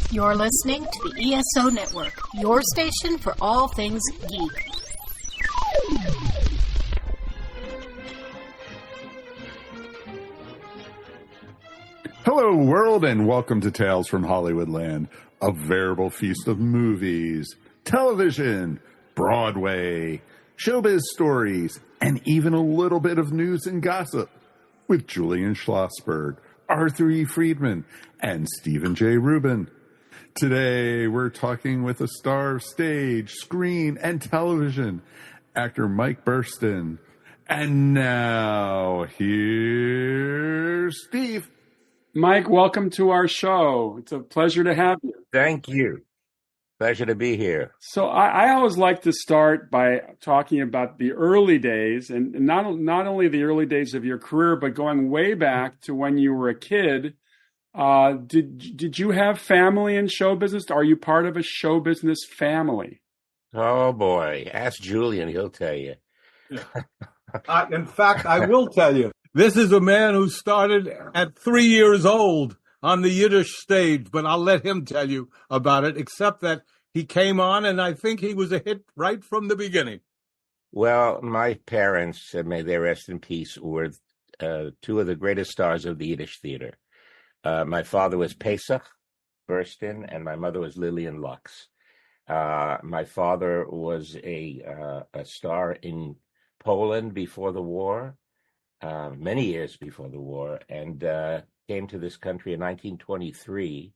You're listening to the ESO Network, your station for all things geek. Hello, world, and welcome to Tales from Hollywoodland, a veritable feast of movies, television, Broadway, showbiz stories, and even a little bit of news and gossip with Julian Schlossberg, Arthur E. Friedman, and Stephen J. Rubin. Today, we're talking with a star of stage, screen, and television, actor Mike Burstyn. And now, here's Steve. Mike, welcome to our show. It's a pleasure to have you. Thank you. Pleasure to be here. So I always like to start by talking about the early days, and not only the early days of your career, but going way back to when you were a kid. Did you have family in show business? Are you part of a show business family? Oh, boy. Ask Julian. He'll tell you. In fact, I will tell you. This is a man who started at 3 years old on the Yiddish stage, but I'll let him tell you about it, except that he came on, and I think he was a hit right from the beginning. Well, my parents, may they rest in peace, were two of the greatest stars of the Yiddish Theater. My father was Pesach Burstyn, and my mother was Lillian Lux. My father was a star in Poland before the war, many years before the war, and came to this country in 1923.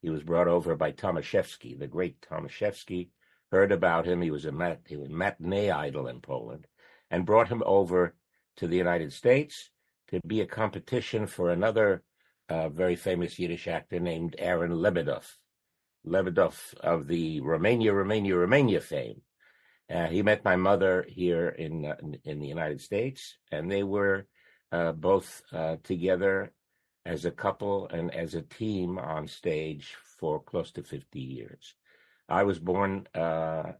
He was brought over by Tomaszewski, the great Tomaszewski. Heard about him. He was a matinee idol in Poland, and brought him over to the United States to be a competition for another very famous Yiddish actor named Aaron Lebedov of the Romania fame. He met my mother here in the United States, and they were both together as a couple and as a team on stage for close to 50 years. I was born right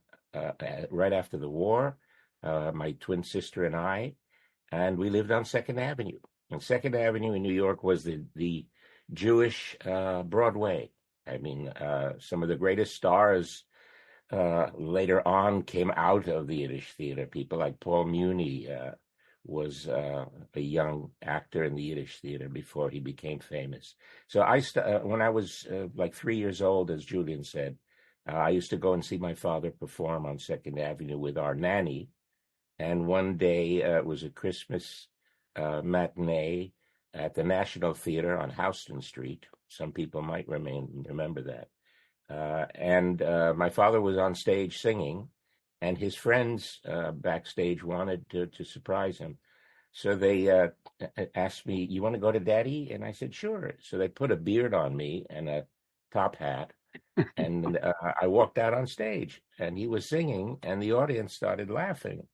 after the war, my twin sister and I, and we lived on 2nd Avenue. And 2nd Avenue in New York was the Jewish Broadway. I mean, some of the greatest stars later on came out of the Yiddish Theater. People like Paul Muni was a young actor in the Yiddish Theater before he became famous. So when I was like 3 years old, as Julian said, I used to go and see my father perform on 2nd Avenue with our nanny. And one day it was a Christmas matinee at the National Theater on Houston Street. Some people might remember that. And my father was on stage singing, and his friends backstage wanted to surprise him. So they asked me, "You want to go to Daddy?" And I said, "Sure." So they put a beard on me and a top hat, and I walked out on stage, and he was singing, and the audience started laughing.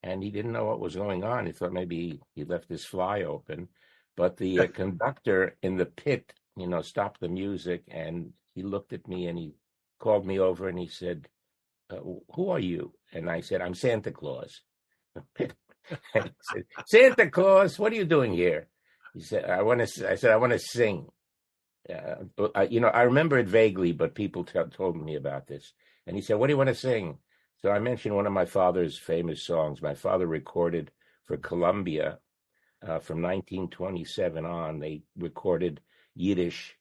And he didn't know what was going on. He thought maybe he left his fly open. But the conductor in the pit, stopped the music, and he looked at me and he called me over and he said, "Who are you?" And I said, "I'm Santa Claus." And he said, "Santa Claus, what are you doing here?" He said, I said, "I want to sing." I remember it vaguely, but people told me about this. And he said, "What do you want to sing?" So I mentioned one of my father's famous songs. My father recorded for Columbia from 1927 on. They recorded Yiddish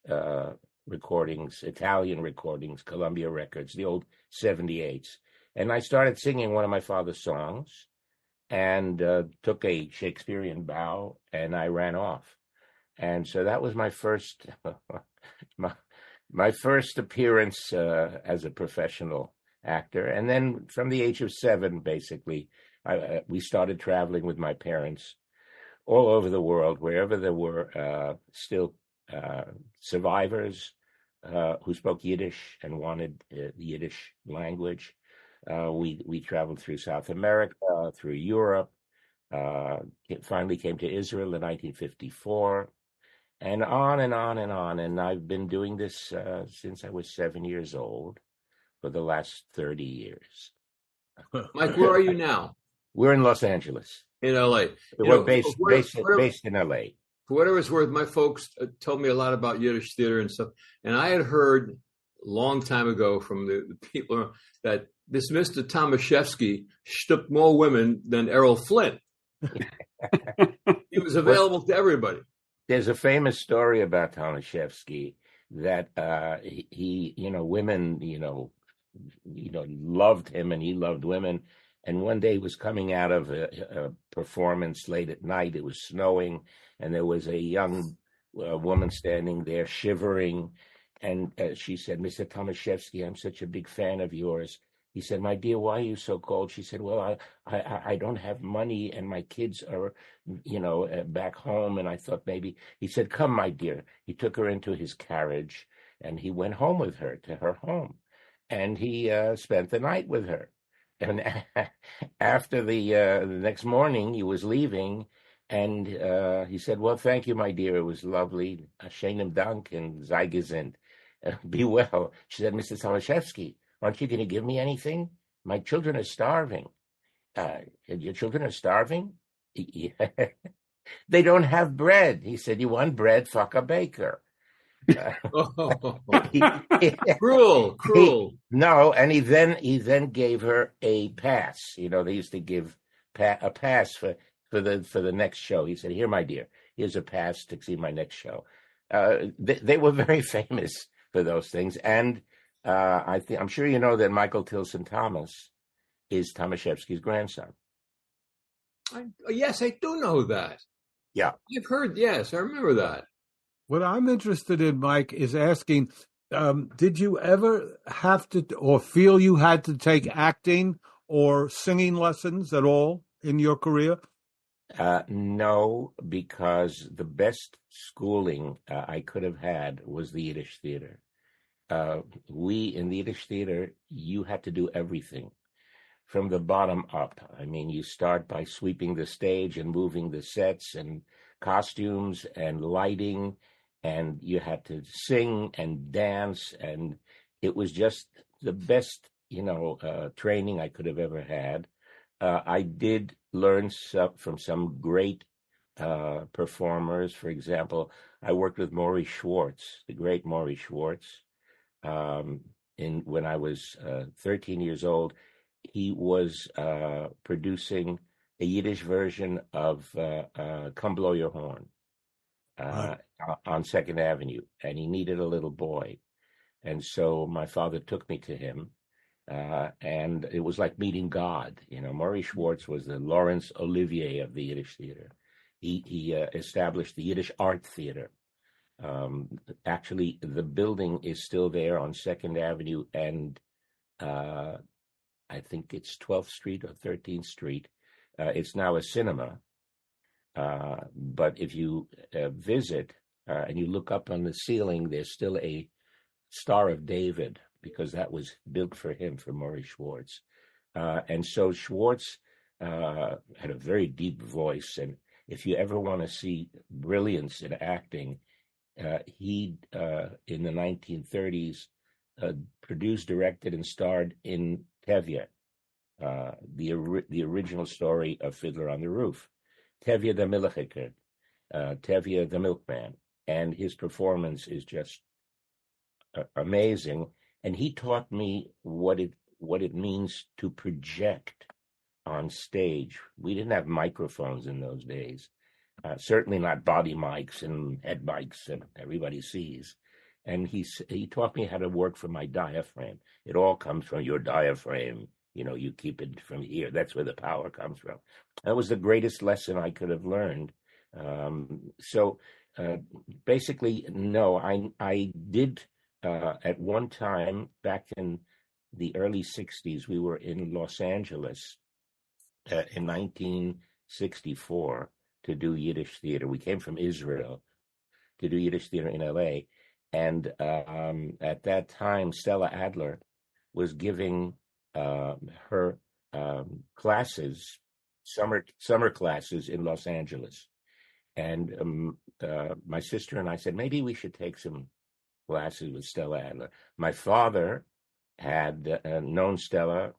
recordings, Italian recordings, Columbia Records, the old 78s. And I started singing one of my father's songs and took a Shakespearean bow, and I ran off. And so that was my first my first appearance as a professional actor. And then from the age of 7, basically, we started traveling with my parents all over the world, wherever there were still survivors who spoke Yiddish and wanted the Yiddish language. We traveled through South America, through Europe, finally came to Israel in 1954, and on and on and on. And I've been doing this since I was 7 years old for the last 30 years. Mike, where are you now? We're in Los Angeles. In LA. We're based in LA. For whatever it's worth, my folks told me a lot about Yiddish theater and stuff. And I had heard long time ago from the people that this Mr. Tomaszewski took more women than Errol Flynn. He was available to everybody. There's a famous story about Tomaszewski that he, women, loved him and he loved women. And one day he was coming out of a performance late at night. It was snowing, and there was a young woman standing there shivering. And she said, "Mr. Tomaszewski, I'm such a big fan of yours." He said, "My dear, why are you so cold?" She said, "Well, I don't have money, and my kids are, back home." And I thought maybe, he said, "Come, my dear." He took her into his carriage, and he went home with her to her home. And he spent the night with her. And after the next morning, he was leaving, and he said, "Well, thank you, my dear. It was lovely. Schönen Dank and sei gesund. Be well." She said, "Mr. Tomaszewski, aren't you going to give me anything? My children are starving." "Your children are starving?" "They don't have bread." He said, "You want bread? Fuck a baker." Cruel. No, and he then gave her a pass. They used to give a pass for the next show. He said, "Here, my dear, here's a pass to see my next show." They were very famous for those things, and I'm sure you know that Michael Tilson Thomas is Tomaszewski's grandson. Yes, I do know that. Yeah, I've heard. Yes, I remember that. What I'm interested in, Mike, is asking, did you ever have to or feel you had to take acting or singing lessons at all in your career? No, because the best schooling I could have had was the Yiddish Theater. In the Yiddish Theater, you had to do everything from the bottom up. I mean, you start by sweeping the stage and moving the sets and costumes and lighting, and you had to sing and dance, and it was just the best, training I could have ever had. I did learn from some great performers. For example, I worked with Maury Schwartz, the great Maury Schwartz. When I was 13 years old, he was producing a Yiddish version of "Come Blow Your Horn" on Second Avenue, and he needed a little boy. And so my father took me to him, and it was like meeting God. Maury Schwartz was the Laurence Olivier of the Yiddish Theater. He established the Yiddish Art Theater. Actually, the building is still there on Second Avenue, and I think it's 12th Street or 13th Street. It's now a cinema. But if you visit and you look up on the ceiling, there's still a Star of David, because that was built for him, for Maury Schwartz. And so Schwartz had a very deep voice. And if you ever want to see brilliance in acting, he, in the 1930s, produced, directed, and starred in Tevye, the original story of Fiddler on the Roof. Tevye the Milchiker, Tevye the Milkman, and his performance is just amazing. And he taught me what it means to project on stage. We didn't have microphones in those days, certainly not body mics and head mics that everybody sees. And he taught me how to work from my diaphragm. It all comes from your diaphragm. You keep it from here. That's where the power comes from. That was the greatest lesson I could have learned. So basically, no, I did at one time back in the early 60s, we were in Los Angeles in 1964 to do Yiddish theater. We came from Israel to do Yiddish theater in LA. And at that time, Stella Adler was giving her classes, summer classes in Los Angeles. And my sister and I said, maybe we should take some classes with Stella Adler. My father had known Stella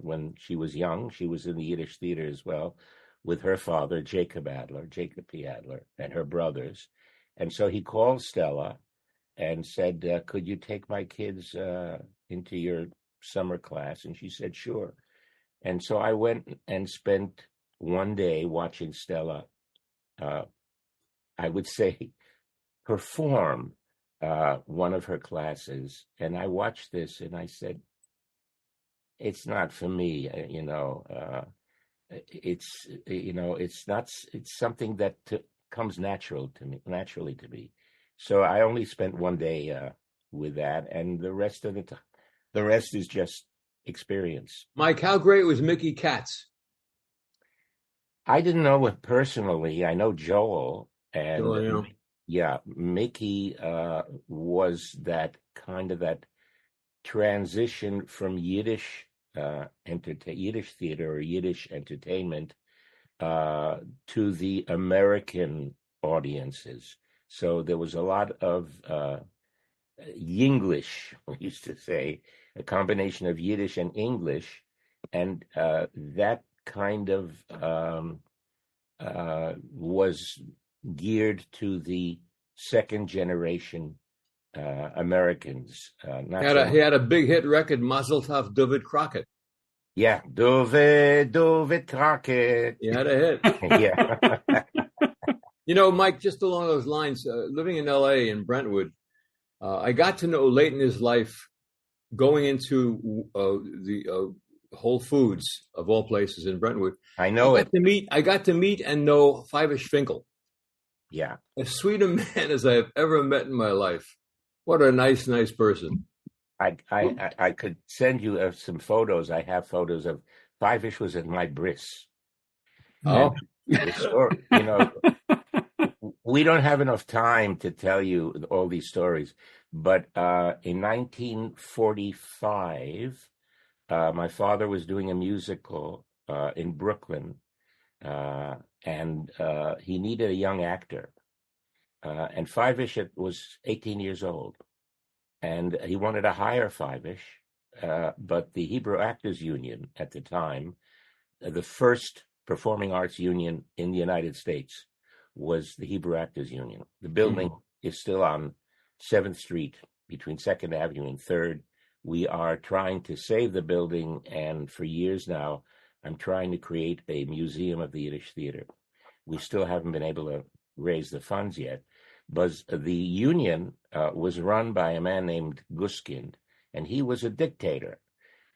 when she was young. She was in the Yiddish theater as well with her father, Jacob P. Adler, and her brothers. And so he called Stella and said, could you take my kids into your summer class? And she said, sure. And so I went and spent one day watching Stella, I would say, perform one of her classes. And I watched this and I said, it's not for me, it's something that comes naturally to me. So I only spent one day with that, and the rest is just experience. Mike, how great was Mickey Katz? I didn't know him personally. I know Joel, and Mickey was that kind of that transition from Yiddish Yiddish theater or Yiddish entertainment to the American audiences. So there was a lot of Yinglish, we used to say, a combination of Yiddish and English, and that kind of was geared to the second generation Americans. He had a big hit record, Mazel Tov, David Crockett. Yeah, David Crockett. He had a hit. Yeah. Mike, just along those lines, living in L.A. in Brentwood, I got to know late in his life, going into the Whole Foods of all places in Brentwood. I got to meet and know Fivish Finkel. Yeah, as sweet a man as I've ever met in my life. What a nice person. I could send you some photos. I have photos of Fivish was at my bris. Oh, the story, we don't have enough time to tell you all these stories, but in 1945, my father was doing a musical in Brooklyn, and he needed a young actor. And Fivish was 18 years old, and he wanted to hire Fivish, but the Hebrew Actors Union at the time, the first performing arts union in the United States, was the Hebrew Actors Union. The building is still on 7th Street between 2nd Avenue and 3rd. We are trying to save the building, and for years now, I'm trying to create a museum of the Yiddish Theater. We still haven't been able to raise the funds yet, but the union was run by a man named Guskind, and he was a dictator,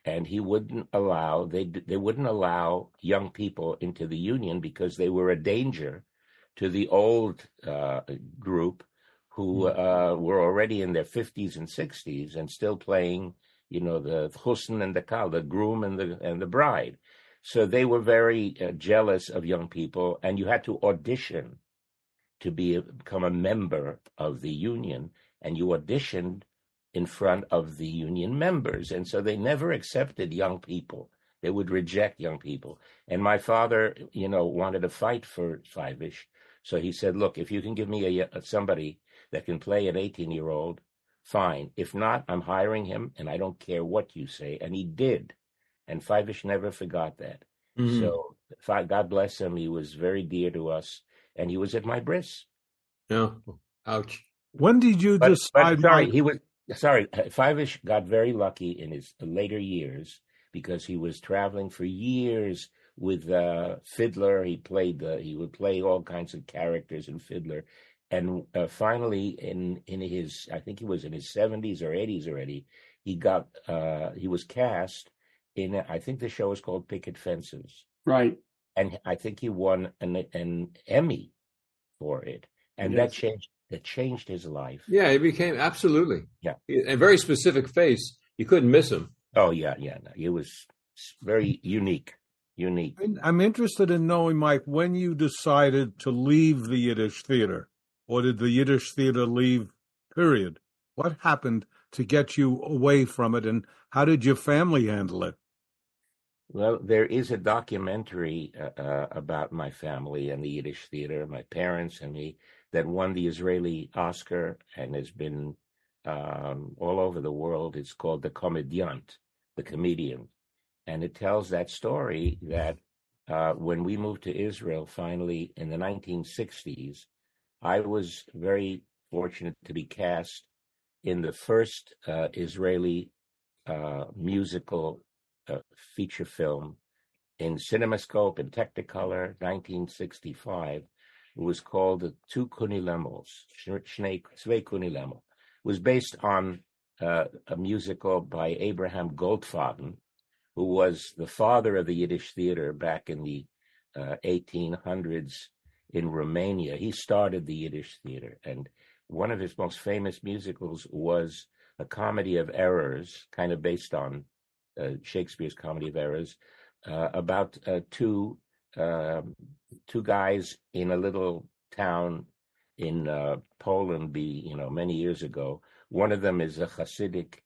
and he wouldn't allow, they wouldn't allow young people into the union because they were a danger to the old group who were already in their 50s and 60s and still playing, the chusn and the kal, the groom and the bride. So they were very jealous of young people, and you had to audition to become a member of the union, and you auditioned in front of the union members. And so they never accepted young people. They would reject young people. And my father, wanted to fight for Fivish. So he said, look, if you can give me somebody that can play an 18-year-old, fine. If not, I'm hiring him, and I don't care what you say. And he did. And Fivish never forgot that. Mm-hmm. So God bless him. He was very dear to us, and he was at my bris. Yeah. Ouch. When did you decide? Fivish got very lucky in his later years because he was traveling for years with Fiddler. He would play all kinds of characters in Fiddler. And finally, in his, I think he was in his 70s or 80s already, he was cast in, I think the show was called Picket Fences. Right. And I think he won an Emmy for it. And yes. that changed his life. Yeah, he became, absolutely. Yeah. A very specific face. You couldn't miss him. Oh, yeah. No, he was very unique. I'm interested in knowing, Mike, when you decided to leave the Yiddish Theater, or did the Yiddish Theater leave, period? What happened to get you away from it, and how did your family handle it? Well, there is a documentary about my family and the Yiddish Theater, my parents and me, that won the Israeli Oscar and has been all over the world. It's called The Comediant, The Comedian. And it tells that story that when we moved to Israel, finally, in the 1960s, I was very fortunate to be cast in the first Israeli musical feature film in CinemaScope and Technicolor, 1965. It was called The Two Kunilemmels, Zwei Kunilemmel. It was based on a musical by Abraham Goldfaden, who was the father of the Yiddish Theater back in the 1800s in Romania. He started the Yiddish Theater, and one of his most famous musicals was A Comedy of Errors, kind of based on Shakespeare's Comedy of Errors, about two guys in a little town in Poland, many years ago. One of them is a Hasidic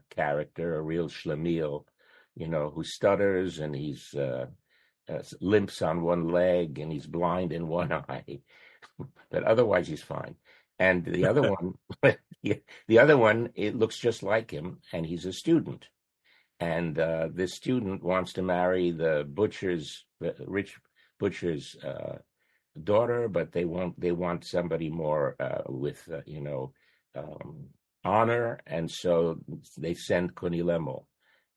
character, a real schlemiel, who stutters, and he's limps on one leg, and he's blind in one eye, but otherwise he's fine. And the other one, it looks just like him, and he's a student. And this student wants to marry the rich butcher's daughter, but they want somebody more with honor, and so they send Kunilemmel.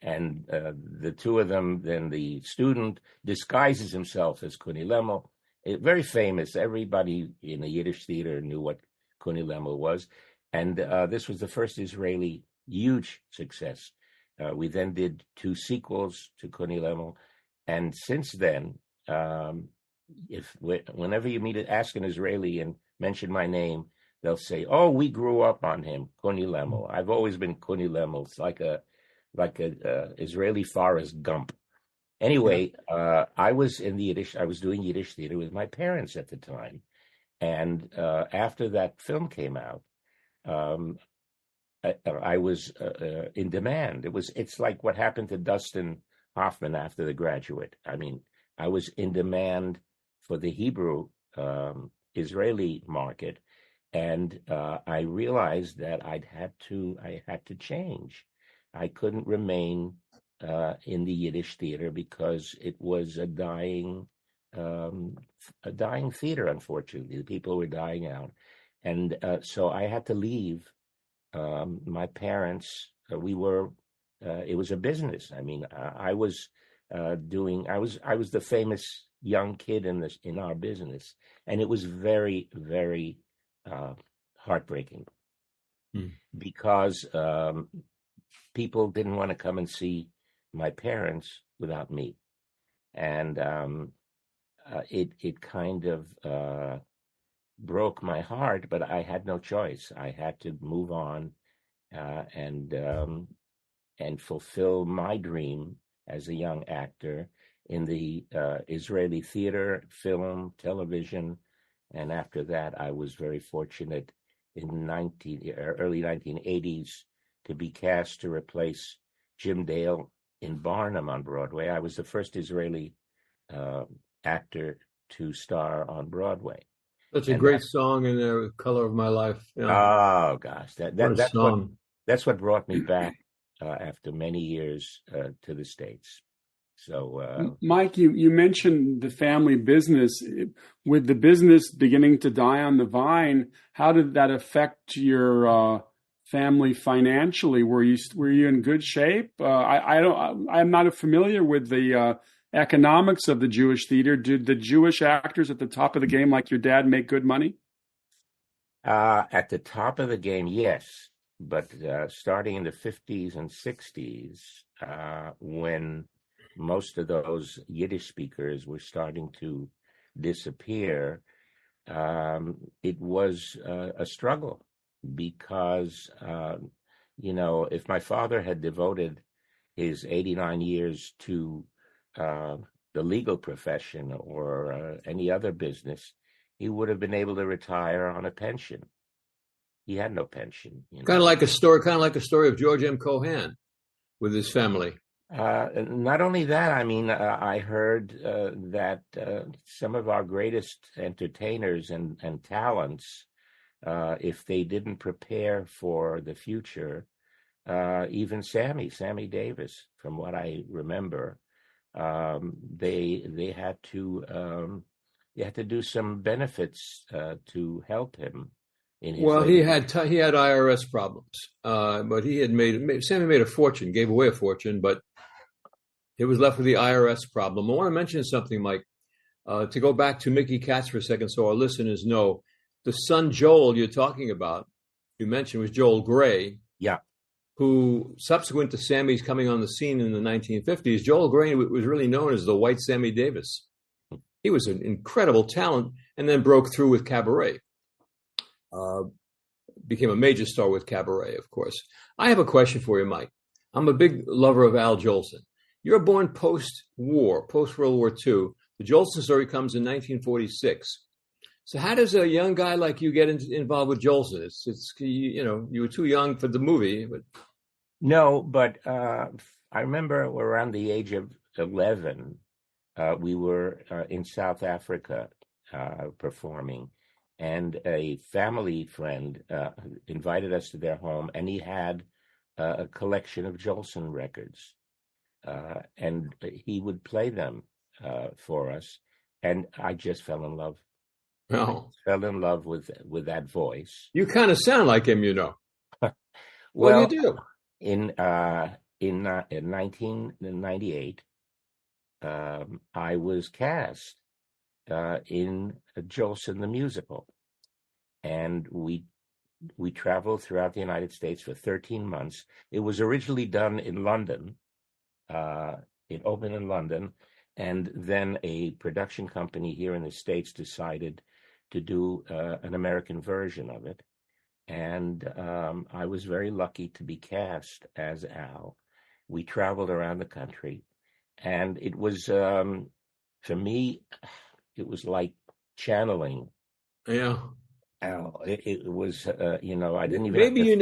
And the two of them, then the student disguises himself as Kunilemmel. Very famous. Everybody in the Yiddish theater knew what Kunilemmel was. And this was the first Israeli huge success. We then did 2 sequels to Kunilemmel. And since then, whenever you ask an Israeli and mention my name, they'll say, "Oh, we grew up on him, Kunilemmel. I've always been Kunilemmel." It's like a Israeli Forrest Gump. Anyway, I was doing Yiddish theater with my parents at the time, and after that film came out, I was in demand. It's like what happened to Dustin Hoffman after The Graduate. I mean, I was in demand for the Hebrew Israeli market, and I realized that I had to change. I couldn't remain in the Yiddish theater because it was a dying theater. Unfortunately, the people were dying out, and so I had to leave. My parents, it was a business. I mean, I was the famous young kid in our business, and it was very, very heartbreaking because people didn't want to come and see my parents without me, and it kind of broke my heart. But I had no choice. I had to move on and fulfill my dream as a young actor in the Israeli theater, film, television. And after that, I was very fortunate in early 1980s to be cast to replace Jim Dale in Barnum on Broadway. I was the first Israeli actor to star on Broadway. Such a great song in there, "Color of My Life." Yeah. Oh gosh, that's what brought me back after many years to the States. So, Mike, you mentioned the family business. With the business beginning to die on the vine, how did that affect your family financially? Were you in good shape? I'm not familiar with the economics of the Jewish theater. Did the Jewish actors at the top of the game, like your dad, make good money? At the top of the game, yes. But starting in the 50s and 60s, when most of those Yiddish speakers were starting to disappear, it was a struggle because, if my father had devoted his 89 years to the legal profession or any other business, he would have been able to retire on a pension. He had no pension. Kind of like a story of George M. Cohan with his family. Not only that, I mean, I heard that some of our greatest entertainers and talents, if they didn't prepare for the future, even Sammy Davis, from what I remember, they had to do some benefits to help him in his. Well, he had IRS problems, but he had Sammy made a fortune, gave away a fortune, but it was left with the IRS problem. I want to mention something, Mike, to go back to Mickey Katz for a second, so our listeners know the son Joel you're talking about. You mentioned was Joel Grey. Yeah. Who, subsequent to Sammy's coming on the scene in the 1950s, Joel Grey was really known as the White Sammy Davis. He was an incredible talent and then broke through with Cabaret. Became a major star with Cabaret, of course. I have a question for you, Mike. I'm a big lover of Al Jolson. You're born post-war, post-World War II. The Jolson story comes in 1946. So how does a young guy like you get involved with Jolson? It's you were too young for the movie. But No, but I remember around the age of 11, we were in South Africa performing, and a family friend invited us to their home, and he had a collection of Jolson records, and he would play them for us, and I just fell in love. no, Fell in love with that voice. you kind of sound like him, you know. Well, What do you do? in 1998, I was cast in Jolson the musical, and we traveled throughout the United States for 13 months. It was originally done in London. It opened in London, and then a production company here in the States decided to do an American version of it. And I was very lucky to be cast as Al. We traveled around the country, and it was, for me, it was like channeling Yeah. Al. It was, I didn't even. Maybe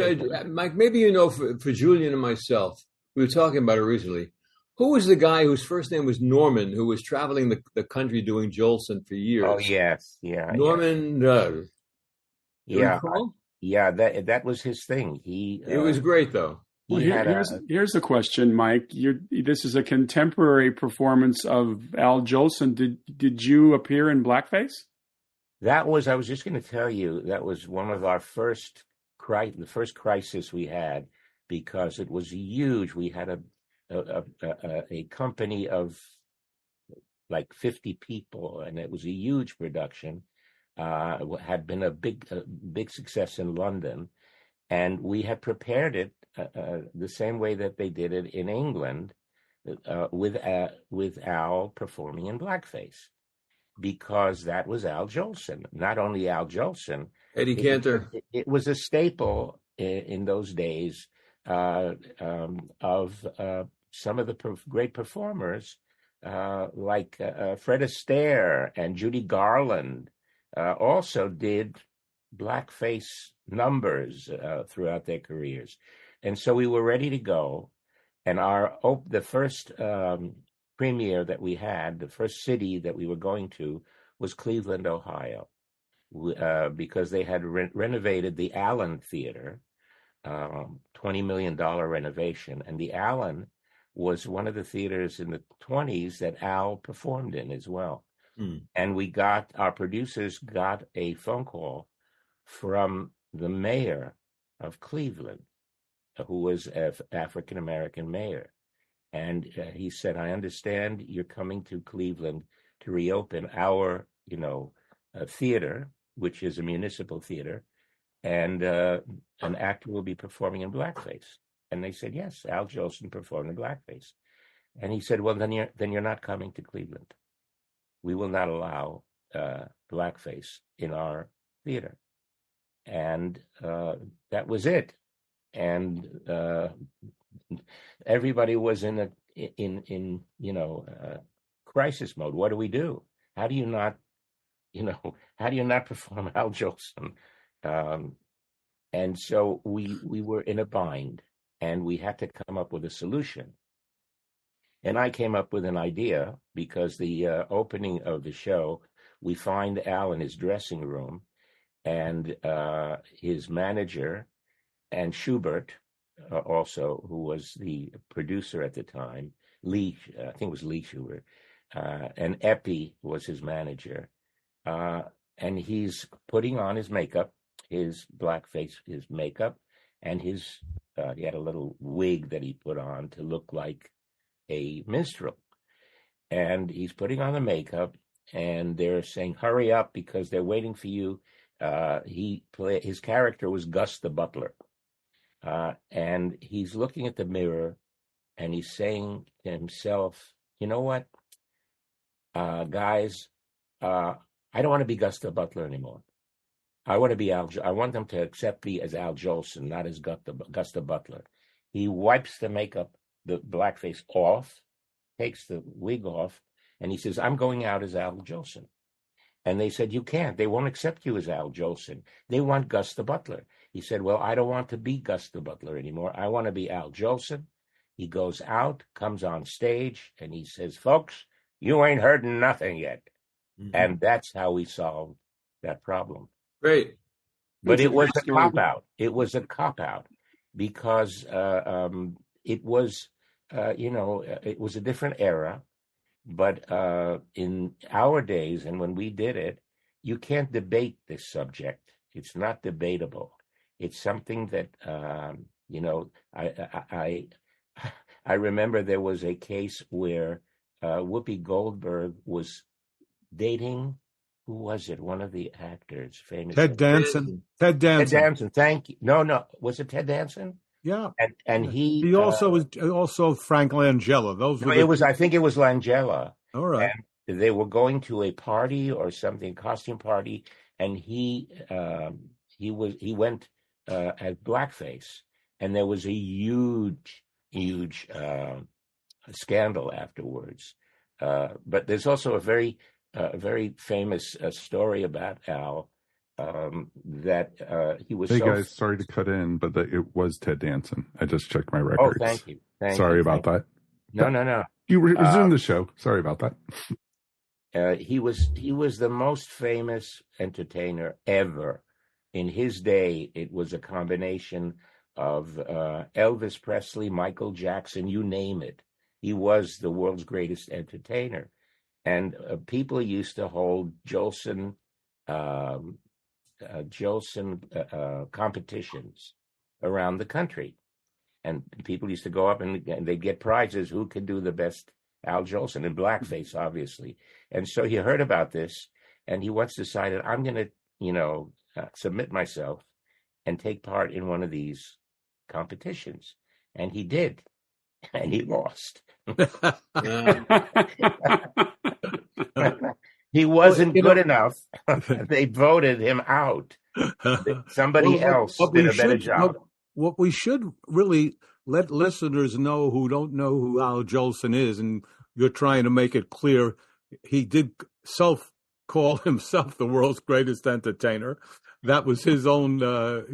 Mike. Maybe for Julian and myself, we were talking about it recently. Who was the guy whose first name was Norman, who was traveling the country doing Jolson for years? Oh yes, yeah. Norman. Yeah, yeah. That was his thing. It was great, though. Well, here's the question, Mike. This is a contemporary performance of Al Jolson. Did you appear in blackface? I was just going to tell you, that was one of our the first crisis we had, because it was huge. We had a company of like 50 people, and it was a huge production. Had been a big success in London, and we had prepared it the same way that they did it in England, with Al performing in blackface, because that was Al Jolson. Not only Al Jolson, Eddie Cantor. It was a staple in those days of some of the great performers, like Fred Astaire and Judy Garland, also did blackface numbers throughout their careers. And so we were ready to go. And the first premiere that we had, the first city that we were going to, was Cleveland, Ohio, because they had renovated the Allen Theater, $20 million renovation. And the Allen was one of the theaters in the 1920s that Al performed in as well. And our producers got a phone call from the mayor of Cleveland, who was an African-American mayor. And he said, I understand you're coming to Cleveland to reopen our, theater, which is a municipal theater, and an actor will be performing in blackface. And they said, yes, Al Jolson performed in blackface. And he said, well, then you're not coming to Cleveland. We will not allow blackface in our theater. And that was it. And everybody was in crisis mode. What do we do? How do you not perform Al Jolson? And so we were in a bind, and we had to come up with a solution. And I came up with an idea, because the opening of the show, we find Al in his dressing room, and his manager and Schubert, also, who was the producer at the time, I think it was Lee Schubert, and Epi was his manager. And he's putting on his makeup. his blackface, his makeup, and his he had a little wig that he put on to look like a minstrel. And he's putting on the makeup, and they're saying, "Hurry up, because they're waiting for you." His character was Gus the butler, and he's looking at the mirror, and he's saying to himself, "You know what, guys? I don't want to be Gus the butler anymore. I want to be Al. I want them to accept me as Al Jolson, not as Gus the butler." He wipes the makeup, the blackface off, takes the wig off, and he says, "I'm going out as Al Jolson." And they said, "You can't. They won't accept you as Al Jolson. They want Gus the butler." He said, "Well, I don't want to be Gus the butler anymore. I want to be Al Jolson." He goes out, comes on stage, and he says, "Folks, you ain't heard nothing yet." Mm-hmm. And that's how we solved that problem. Great. But it was a cop-out. It was a cop-out because it was, it was a different era. But in our days, and when we did it, you can't debate this subject. It's not debatable. It's something that, I remember there was a case where Whoopi Goldberg was dating, who was it? One of the actors, famous. Ted Danson. Ted Danson. Thank you. No. Was it Ted Danson? Yeah. And he also was also Frank Langella. I think it was Langella. All right. And they were going to a party or something, costume party, and he went as blackface, and there was a huge scandal afterwards. But there's also a very famous story about Al. That he was. Hey guys, sorry to cut in, but it was Ted Danson. I just checked my records. Oh, thank you. Sorry about that. No. You resume the show. Sorry about that. He was the most famous entertainer ever. In his day, it was a combination of Elvis Presley, Michael Jackson, you name it. He was the world's greatest entertainer, and people used to hold Jolson competitions around the country, and people used to go up and they'd get prizes. Who could do the best Al Jolson in blackface, obviously? And so he heard about this, and he once decided, I'm going to, submit myself and take part in one of these competitions. And he did, and he lost. He wasn't good enough. They voted him out. Somebody else did a better job. What we should really let listeners know who don't know who Al Jolson is, and you're trying to make it clear, he did call himself the world's greatest entertainer. That was his own,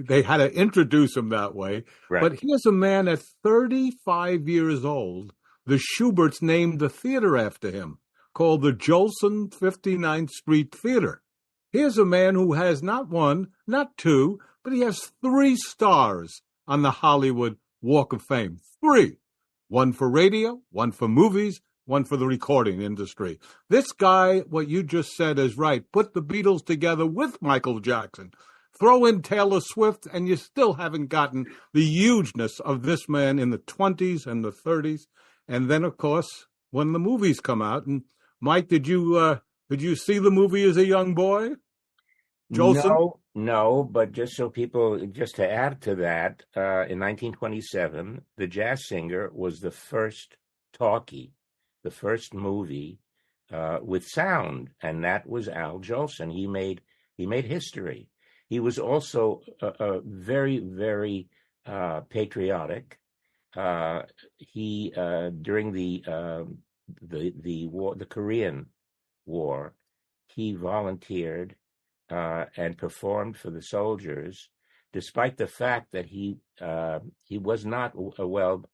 they had to introduce him that way. Right. But here's a man at 35 years old. The Schuberts named the theater after him, called the Jolson 59th Street Theater. Here's a man who has not one, not two, but he has 3 stars on the Hollywood Walk of Fame. 3. One for radio, one for movies, one for the recording industry. This guy, what you just said is right. Put the Beatles together with Michael Jackson. Throw in Taylor Swift, and you still haven't gotten the hugeness of this man in the 20s and the 30s. And then, of course, when the movies come out. And Mike, did you see the movie as a young boy? Jolson? No, but just to add to that, in 1927, The Jazz Singer was the first talkie, the first movie with sound, and that was Al Jolson. He made history. He was also very, very patriotic. He during the war, the Korean War, he volunteered and performed for the soldiers, despite the fact that he was not well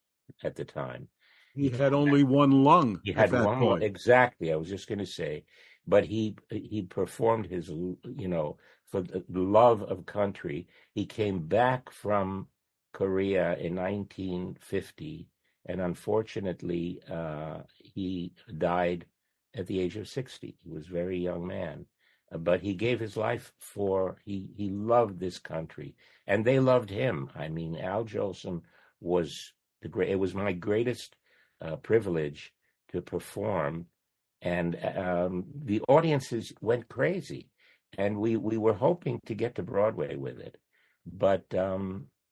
at the time. He had only one lung. He had one lung, exactly. I was just going to say, but he performed his, for the love of country. He came back from Korea in 1950, and unfortunately, he died at the age of 60. He was a very young man. but he gave his life for, he loved this country, and they loved him. I mean, Al Jolson was it was my greatest privilege to perform, and the audiences went crazy, and we were hoping to get to Broadway with it, but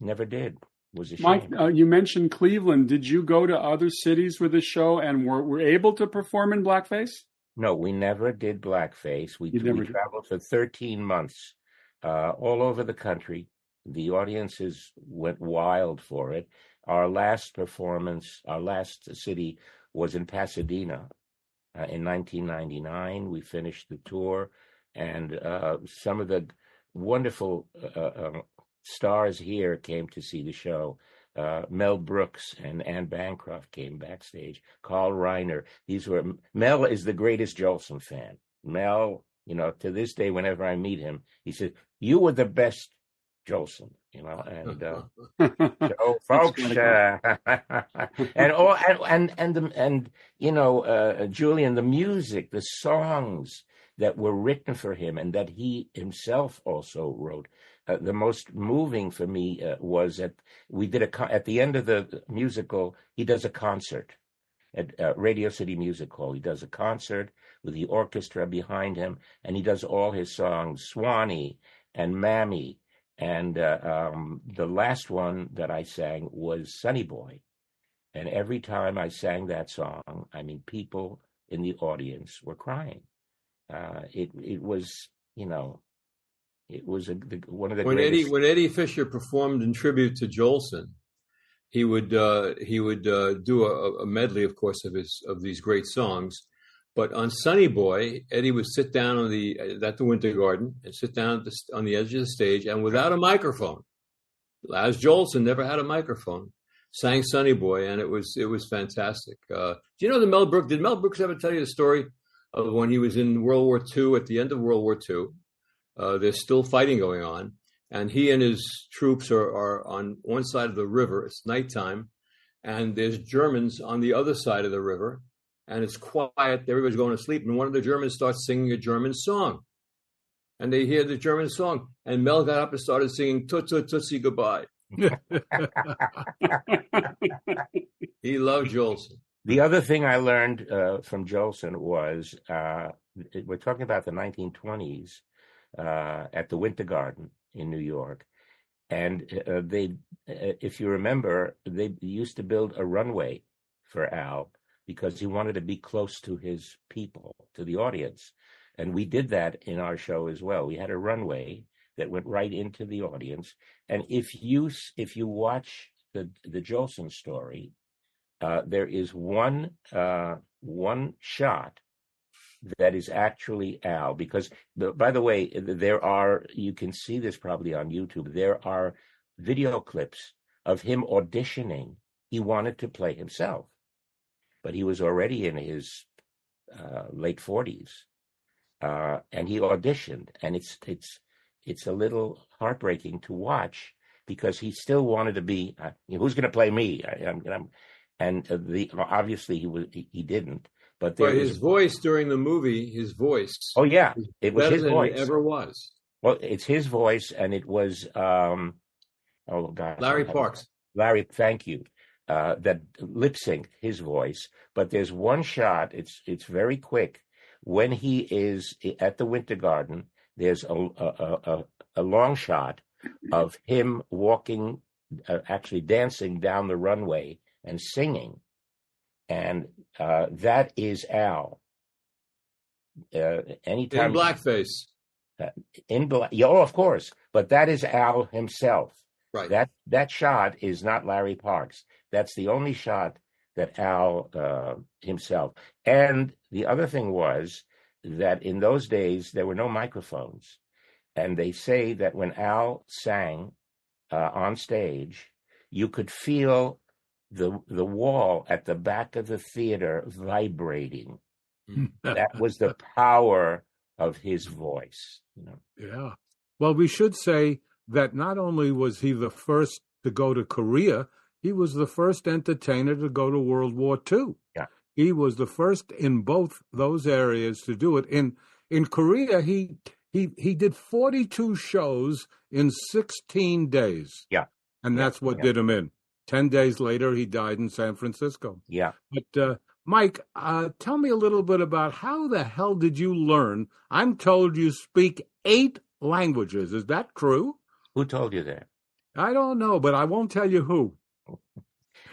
never did. Was a shame. Mike, you mentioned Cleveland. Did you go to other cities with the show and were able to perform in blackface? No, we never did blackface. We traveled for 13 months all over the country. The audiences went wild for it. Our last performance, our last city was in Pasadena in 1999. We finished the tour, and some of the wonderful stars here came to see the show. Mel Brooks and Anne Bancroft came backstage. Carl Reiner. Mel is the greatest Jolson fan. Mel, to this day, whenever I meet him, he says, "You were the best Jolson," and so folks, Julian, the music, the songs that were written for him and that he himself also wrote. The most moving for me was at the end of the musical, he does a concert at Radio City Music Hall. He does a concert with the orchestra behind him, and he does all his songs, Swanee and Mammy. And the last one that I sang was Sonny Boy. And every time I sang that song, I mean, people in the audience were crying. It was, it was one of the greatest. When Eddie Fisher performed in tribute to Jolson, he would do a medley, of course, of these great songs. But on Sonny Boy, Eddie would sit down at the Winter Garden and sit down on the edge of the stage, and without a microphone, as Jolson never had a microphone, sang Sonny Boy, and it was fantastic. Do you know did Mel Brooks ever tell you the story of when he was in World War II? At the end of World War II, there's still fighting going on, and he and his troops are on one side of the river. It's nighttime, and there's Germans on the other side of the river. And it's quiet. Everybody's going to sleep. And one of the Germans starts singing a German song. And they hear the German song. And Mel got up and started singing Tootsie Goodbye. He loved Jolson. The other thing I learned from Jolson was, we're talking about the 1920s at the Winter Garden in New York. And if you remember, they used to build a runway for Al, because he wanted to be close to his people, to the audience. And we did that in our show as well. We had a runway that went right into the audience. And if you watch the Jolson story, there is one shot that is actually Al, because, by the way, you can see this probably on YouTube, there are video clips of him auditioning. He wanted to play himself, but he was already in his late 40s, and he auditioned, and it's a little heartbreaking to watch, because he still wanted to be who's going to play me, obviously he didn't, but his voice during the movie, oh yeah, it was his voice. It ever was. Well, it's his voice, and it was Larry Parks. Larry, thank you. That lip sync his voice, but there's one shot. It's very quick. When he is at the Winter Garden, there's a long shot of him walking, actually dancing down the runway and singing, and that is Al. Anytime in blackface. Of course, but that is Al himself. Right. That shot is not Larry Parks. That's the only shot that Al himself. And the other thing was that in those days there were no microphones, and they say that when Al sang on stage, you could feel the wall at the back of the theater vibrating. That was the power of his voice. Yeah. Well, we should say that not only was he the first to go to Korea, he was the first entertainer to go to World War II. Yeah. He was the first in both those areas to do it. In in Korea, he did 42 shows in 16 days. Yeah. And that's what did him in. 10 days later, he died in San Francisco. Yeah. But, Mike, tell me a little bit about how the hell did you learn? I'm told you speak 8 languages. Is that true? Who told you that? I don't know, but I won't tell you who.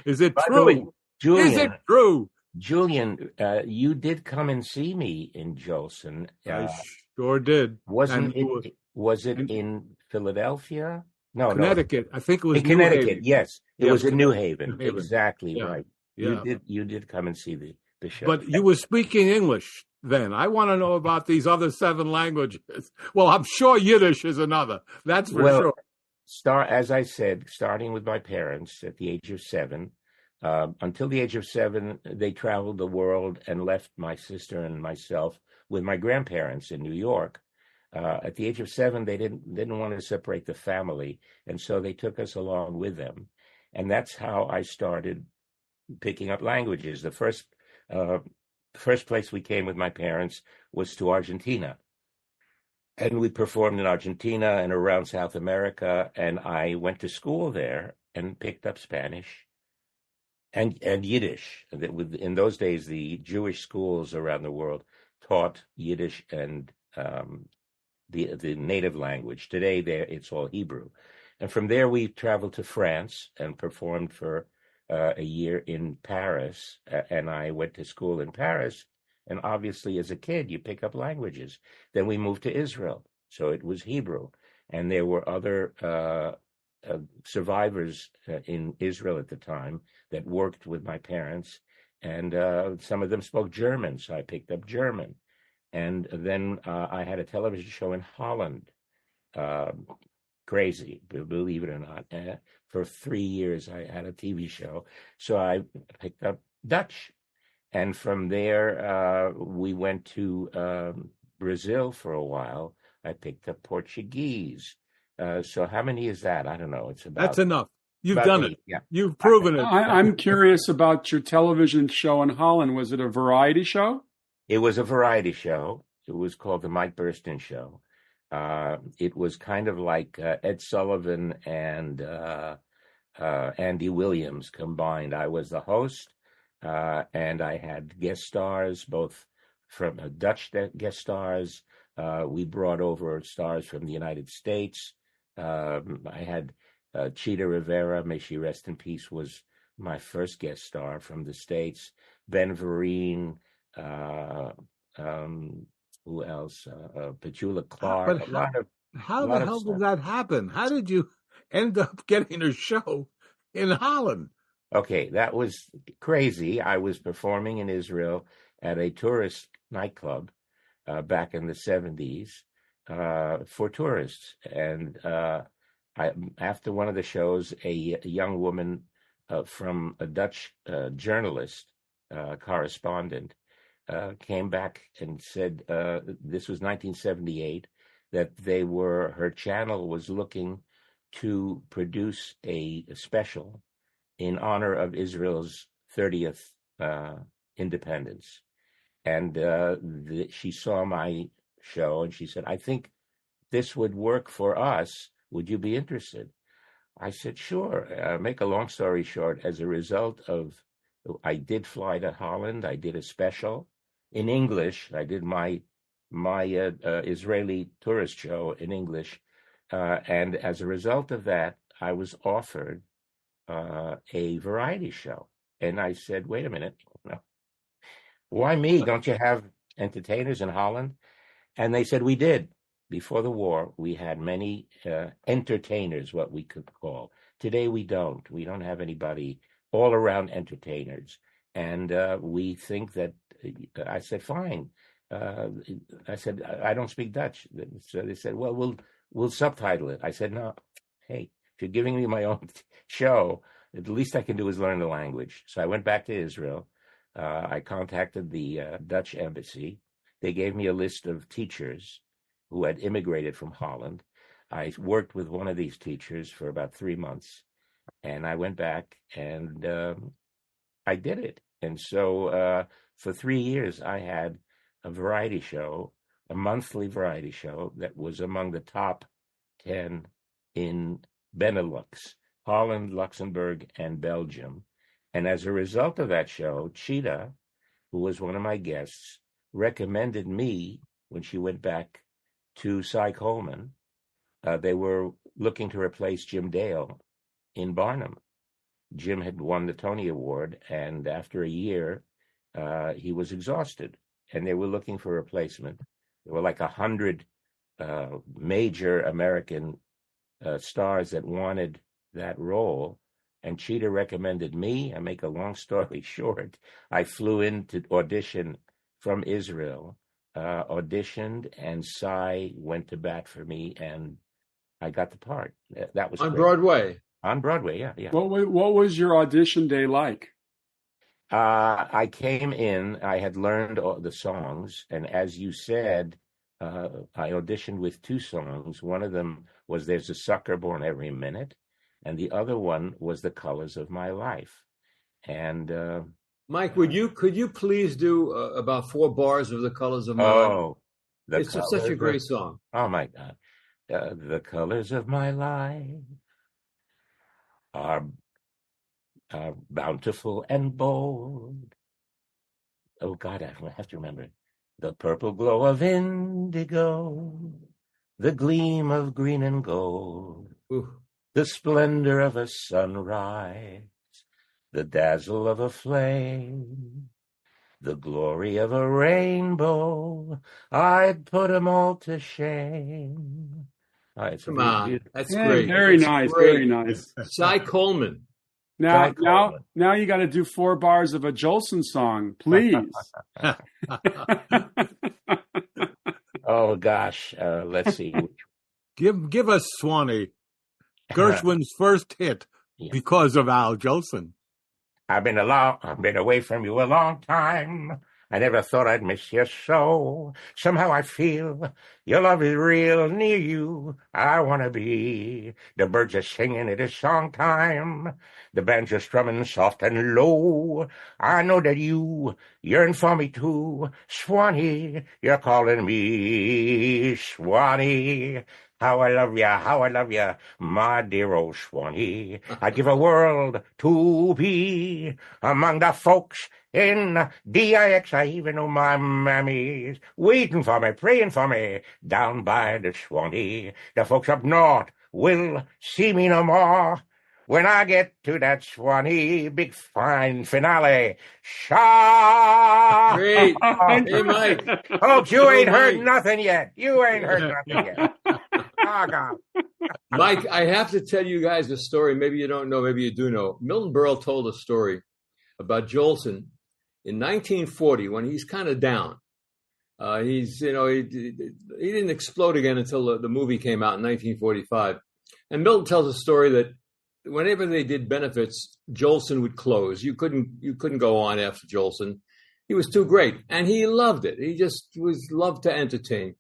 Is it By the true? way, Julian, Is it true? Julian, you did come and see me in Jolson. I sure did. Was it in Philadelphia? No, Connecticut. I think it was in Connecticut. New Haven. Yes, it Yeah, was in New Haven. New Haven. Exactly Yeah. right. Yeah. You did come and see the show. But you were speaking English then. I want to know about these other 7 languages. Well, I'm sure Yiddish is another. That's for sure. As I said, starting with my parents at the age of 7. Until the age of 7, they traveled the world and left my sister and myself with my grandparents in New York. At the age of 7, they didn't want to separate the family, and so they took us along with them. And that's how I started picking up languages. The first place we came with my parents was to Argentina. And we performed in Argentina and around South America, and I went to school there and picked up Spanish and Yiddish. In those days, the Jewish schools around the world taught Yiddish and the native language. Today, it's all Hebrew. And from there, we traveled to France and performed for a year in Paris. And I went to school in Paris. And obviously, as a kid, you pick up languages. Then we moved to Israel. So it was Hebrew. And there were other survivors in Israel at the time that worked with my parents. And some of them spoke German. So I picked up German. And then I had a television show in Holland. Crazy, believe it or not. For 3 years, I had a TV show. So I picked up Dutch. And from there, we went to Brazil for a while. I picked up Portuguese. So how many is that? I don't know. That's enough. You've done 8. it. Yeah. You've proven it. I'm curious about your television show in Holland. Was it a variety show? It was a variety show. It was called the Mike Burstyn Show. It was kind of like Ed Sullivan and Andy Williams combined. I was the host, and I had guest stars, both from Dutch guest stars. We brought over stars from the United States. I had Chita Rivera, may she rest in peace, was my first guest star from the States. Ben Vereen, who else? Petula Clark. How the hell did that happen? How did you end up getting a show in Holland? Okay, that was crazy. I was performing in Israel at a tourist nightclub back in the 70s for tourists. And after one of the shows, a young woman from a Dutch journalist, correspondent, came back and said, this was 1978, that her channel was looking to produce a special in honor of Israel's 30th independence. And she saw my show and she said, I think this would work for us. Would you be interested? I said, sure. Make a long story short, as a result of, I did fly to Holland. I did a special in English. I did my Israeli tourist show in English. And as a result of that, I was offered a variety show. And I said, wait a minute, why me? Don't you have entertainers in Holland? And they said, we did. Before the war, we had many entertainers, what we could call. Today, we don't. We don't have anybody all around entertainers. And we think that, I said, fine. I said, I don't speak Dutch. So they said, well, we'll subtitle it. I said, no, hey, if you're giving me my own show, the least I can do is learn the language. So I went back to Israel. I contacted the Dutch embassy. They gave me a list of teachers who had immigrated from Holland. I worked with one of these teachers for about 3 months, and I went back and I did it. And so for 3 years, I had a variety show a monthly variety show that was among the top 10 in Benelux, Holland, Luxembourg, and Belgium. And as a result of that show, Cheetah, who was one of my guests, recommended me when she went back to Cy Coleman. They were looking to replace Jim Dale in Barnum. Jim had won the Tony Award, and after a year, he was exhausted, and they were looking for a replacement. There were like 100 major American stars that wanted that role, and Cheetah recommended me. I make a long story short. I flew in to audition from Israel, auditioned, and Cy went to bat for me, and I got the part. That was on great. Broadway. On Broadway, yeah. What was your audition day like? I came in, I had learned all the songs, and as you said, I auditioned with 2 songs. One of them was There's a Sucker Born Every Minute, and the other one was The Colors of My Life. And Mike, could you please do about 4 bars of The Colors of My Life? It's such a great song. Oh, my God. The colors of my life are bountiful and bold. Oh, God, I have to remember. The purple glow of indigo, the gleam of green and gold, the splendor of a sunrise, the dazzle of a flame, the glory of a rainbow. I'd put 'em all to shame. Come on, that's great. Very that's nice, great. very nice. Cy Coleman. Now you got to do 4 bars of a Jolson song, please. Oh gosh, let's see. Give us Swanee, Gershwin's first hit because of Al Jolson. I've been away from you a long time. I never thought I'd miss you so. Somehow I feel your love is real near you. I want to be. The birds are singing, it is song time. The bands are strumming soft and low. I know that you yearn for me too. Swanee, you're calling me. Swanee, how I love ya, my dear old Swanee. I'd give a world to be among the folks in DIX. I even know my mammy's waiting for me, praying for me down by the Swanee. The folks up north will see me no more when I get to that Swanee big fine finale. Great. Hey, Mike. Folks, you ain't heard nothing yet. Oh, God. Mike, I have to tell you guys a story. Maybe you don't know, maybe you do know. Milton Berle told a story about Jolson in 1940 when he's kind of down. He didn't explode again until the movie came out in 1945. And Milton tells a story that whenever they did benefits, Jolson would close. You couldn't go on after Jolson. He was too great, and he loved it. He just loved to entertain.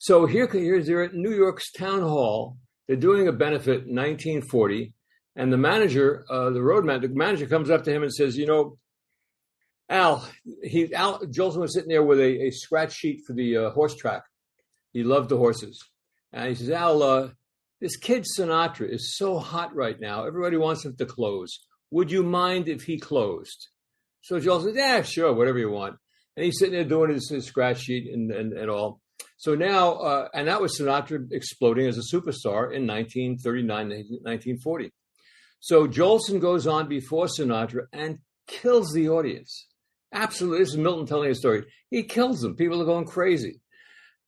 So here's they're at New York's Town Hall. They're doing a benefit in 1940, and the manager, the manager comes up to him and says, Al, Jolson was sitting there with a scratch sheet for the horse track. He loved the horses. And he says, Al, this kid Sinatra is so hot right now. Everybody wants him to close. Would you mind if he closed? So Jolson says, yeah, sure, whatever you want. And he's sitting there doing his scratch sheet and all. So now, and that was Sinatra exploding as a superstar in 1939, 1940. So Jolson goes on before Sinatra and kills the audience. Absolutely. This is Milton telling a story. He kills them. People are going crazy.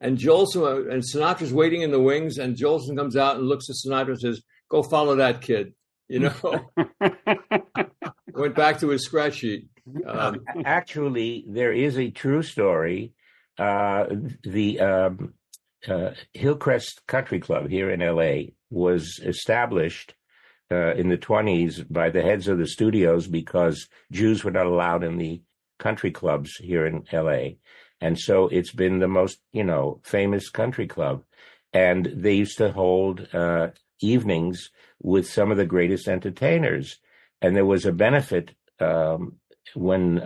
And Jolson and Sinatra's waiting in the wings, and Jolson comes out and looks at Sinatra and says, go follow that kid. Went back to his scratch sheet. Actually, there is a true story. The Hillcrest Country Club here in L.A. was established in the 1920s by the heads of the studios because Jews were not allowed in the country clubs here in L.A. And so it's been the most, famous country club. And they used to hold evenings with some of the greatest entertainers. And there was a benefit when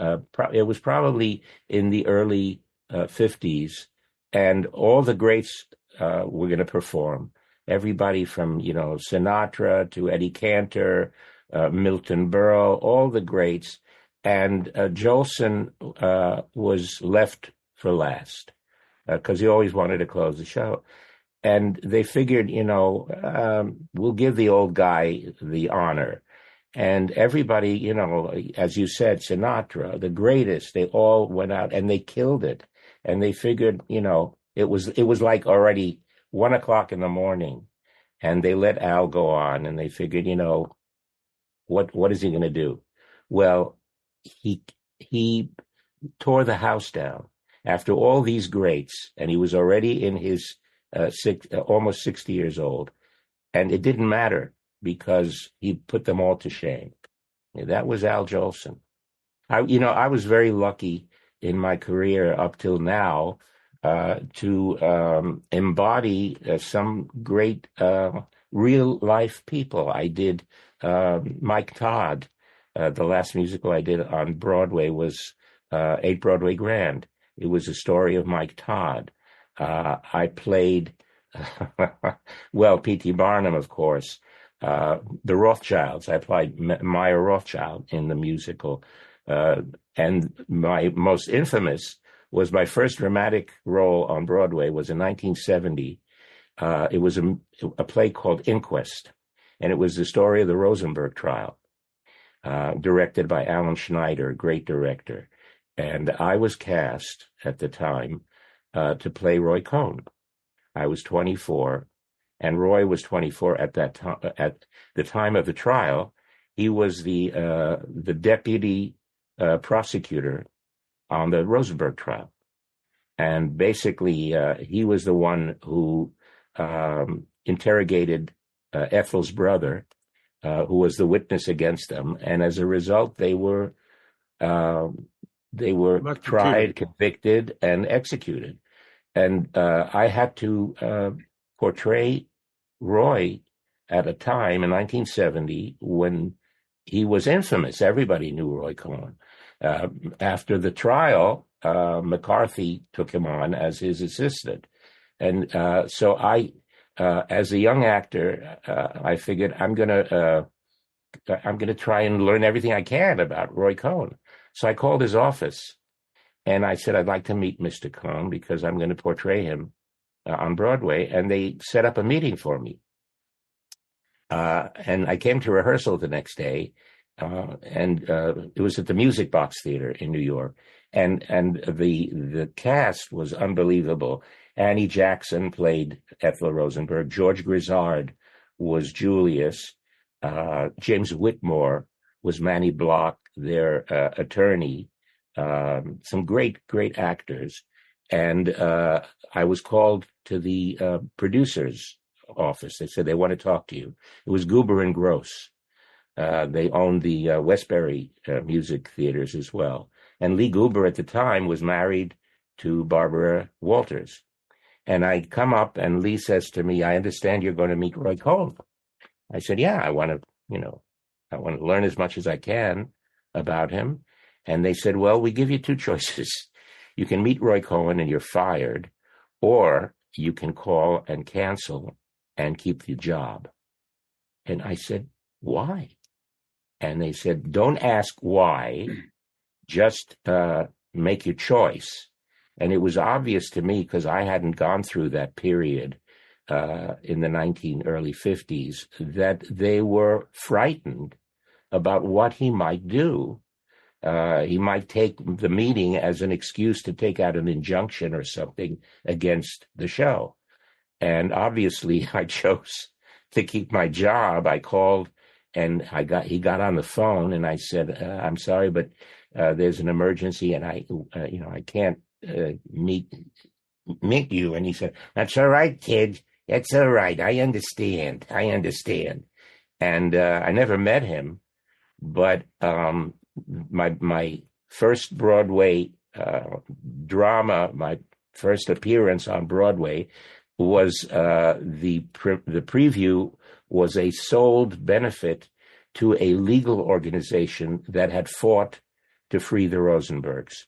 it was probably in the early 50s. and all the greats were going to perform. Everybody from, Sinatra to Eddie Cantor, Milton Berle, all the greats. And Jolson was left for last because he always wanted to close the show. And they figured, we'll give the old guy the honor. And everybody, as you said, Sinatra, the greatest, they all went out and they killed it. And they figured, it was like already 1:00 in the morning, and they let Al go on, and they figured, what is he going to do? Well, he tore the house down after all these greats, and he was already in his almost 60 years old, and it didn't matter because he put them all to shame. That was Al Jolson. I was very lucky in my career up till now to embody some great real life people. I did Mike Todd. The last musical I did on Broadway was 8 Broadway Grand. It was a story of Mike Todd. I played, P.T. Barnum, of course, the Rothschilds. I played Maya Rothschild in the musical. And my most infamous was my first dramatic role on Broadway was in 1970. It was a play called Inquest, and it was the story of the Rosenberg trial, directed by Alan Schneider, a great director. And I was cast at the time to play Roy Cohn. I was 24, and Roy was 24 at that time. At the time of the trial, he was the deputy prosecutor on the Rosenberg trial. And basically, he was the one who interrogated Ethel's brother, who was the witness against them. And as a result, they were tried, convicted, and executed. And I had to portray Roy at a time in 1970 when he was infamous. Everybody knew Roy Cohn. After the trial, McCarthy took him on as his assistant. And so I, as a young actor, I figured I'm gonna try and learn everything I can about Roy Cohn. So I called his office and I said, I'd like to meet Mr. Cohn because I'm going to portray him on Broadway. And they set up a meeting for me. And I came to rehearsal the next day. And it was at the Music Box Theater in New York, and the cast was unbelievable. Annie Jackson played Ethel Rosenberg. George Grizzard was Julius. James Whitmore was Manny Block, their attorney. Some great actors, and I was called to the producer's office. They said they want to talk to you. It was Goober and Gross. They owned the Westbury music theaters as well. And Lee Goober at the time was married to Barbara Walters. And I come up and Lee says to me, I understand you're going to meet Roy Cohn. I said, yeah, I want to learn as much as I can about him. And they said, well, we give you 2 choices. You can meet Roy Cohn and you're fired, or you can call and cancel and keep the job. And I said, why? And they said, don't ask why, just make your choice. And it was obvious to me because I hadn't gone through that period in the early 50s that they were frightened about what he might do. He might take the meeting as an excuse to take out an injunction or something against the show. And obviously I chose to keep my job. I called and he got on the phone and I said, I'm sorry, but there's an emergency and I can't meet you. And he said, that's all right, kid. That's all right. I understand. And I never met him, but my first Broadway drama, my first appearance on Broadway was the preview was a sold benefit to a legal organization that had fought to free the Rosenbergs.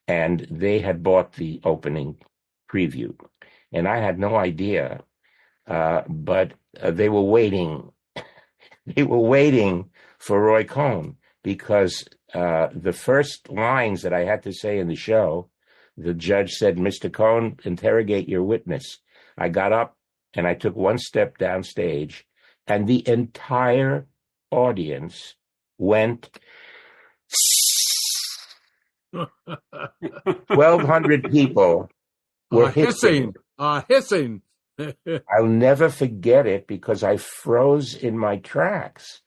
And they had bought the opening preview. And I had no idea, but they were waiting. They were waiting for Roy Cohn because the first lines that I had to say in the show, the judge said, "Mr. Cohn, interrogate your witness." I got up and I took one step downstage, and the entire audience went 1,200 people were hissing. Hissing. I'll never forget it because I froze in my tracks.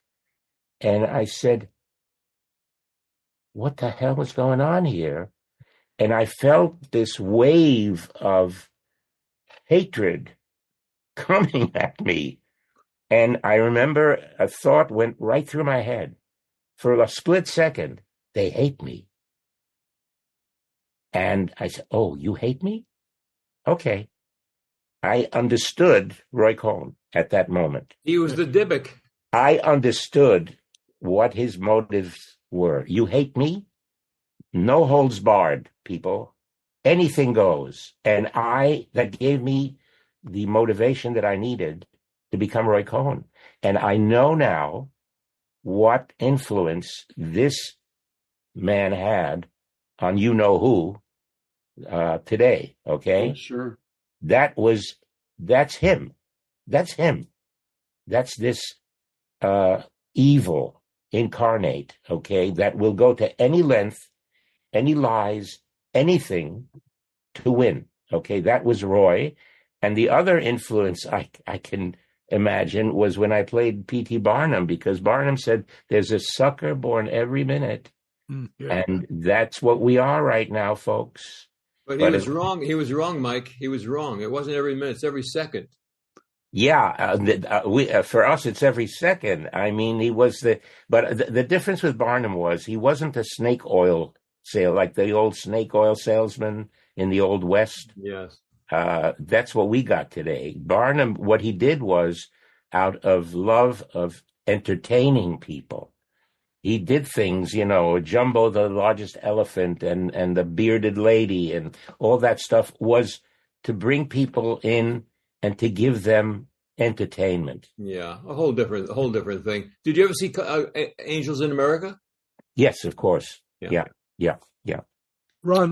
And I said, what the hell is going on here? And I felt this wave of hatred coming at me. And I remember a thought went right through my head. For a split second, they hate me. And I said, oh, you hate me? Okay. I understood Roy Cohn at that moment. He was the Dybbuk. I understood what his motives were. You hate me? No holds barred, people. Anything goes. And that gave me the motivation that I needed to become Roy Cohn. And I know now what influence this man had on you-know-who today, okay? Oh, sure. That's him. That's him. That's this evil incarnate, okay, that will go to any length, any lies, anything to win, okay? That was Roy. And the other influence I can imagine was when I played P.T. Barnum, because Barnum said, there's a sucker born every minute. Yeah. And that's what we are right now, folks. But he was wrong. He was wrong, Mike. He was wrong. It wasn't every minute. It's every second. Yeah. For us, it's every second. I mean, but the difference with Barnum was he wasn't a snake oil sale, like the old snake oil salesman in the Old West. Yes. That's what we got today. Barnum, what he did was out of love of entertaining people. He did things, Jumbo the largest elephant and the bearded lady and all that stuff was to bring people in and to give them entertainment. Yeah, a whole different thing. Did you ever see Angels in America? Yes, of course. Yeah. Ron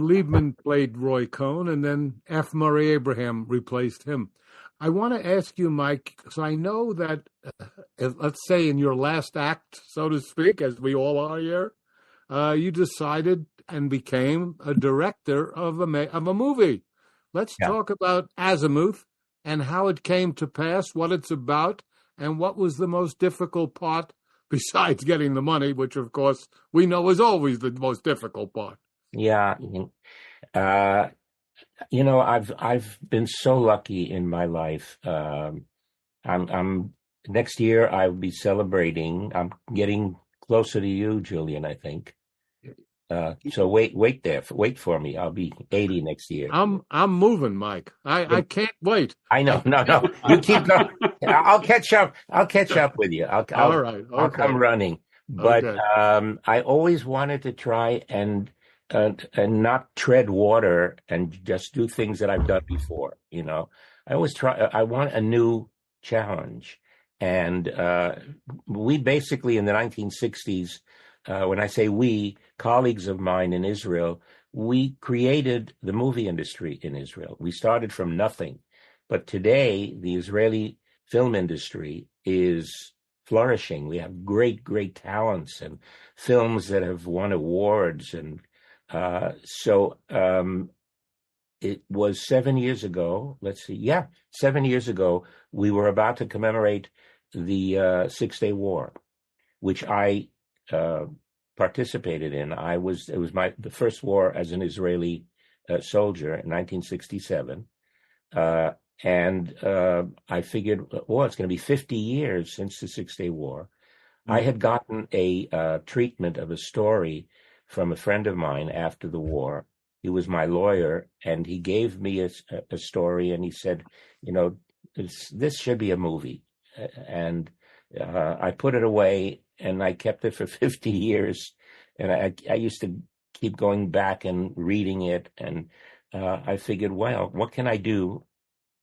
Liebman played Roy Cohn, and then F. Murray Abraham replaced him. I want to ask you, Mike, because I know that, let's say in your last act, so to speak, as we all are here, you decided and became a director of a movie. Let's talk about Azimuth and how it came to pass, what it's about, and what was the most difficult part besides getting the money, which, of course, we know is always the most difficult part. Yeah. I've been so lucky in my life. I'm next year I'll be celebrating. I'm getting closer to you, Julian, I think. So wait for me. I'll be 80 next year. I'm moving, Mike. I can't wait. I know. No. You keep going. I'll catch up with you. All right. Okay. I'll come running. But I always wanted to try and not tread water and just do things that I've done before. I always try. I want a new challenge. And we basically in the 1960s, when I say we, colleagues of mine in Israel, we created the movie industry in Israel. We started from nothing. But today, the Israeli film industry is flourishing. We have great, great talents and films that have won awards. And so it was 7 years ago. 7 years ago, we were about to commemorate the 6 Day War, which I participated in. It was the first war as an Israeli soldier in 1967. And I figured, it's going to be 50 years since the 6 Day War. I had gotten a treatment of a story from a friend of mine after the war. He was my lawyer, and he gave me a story, and he said, this should be a movie. And I put it away, and I kept it for 50 years. And I used to keep going back and reading it. And I figured, well, what can I do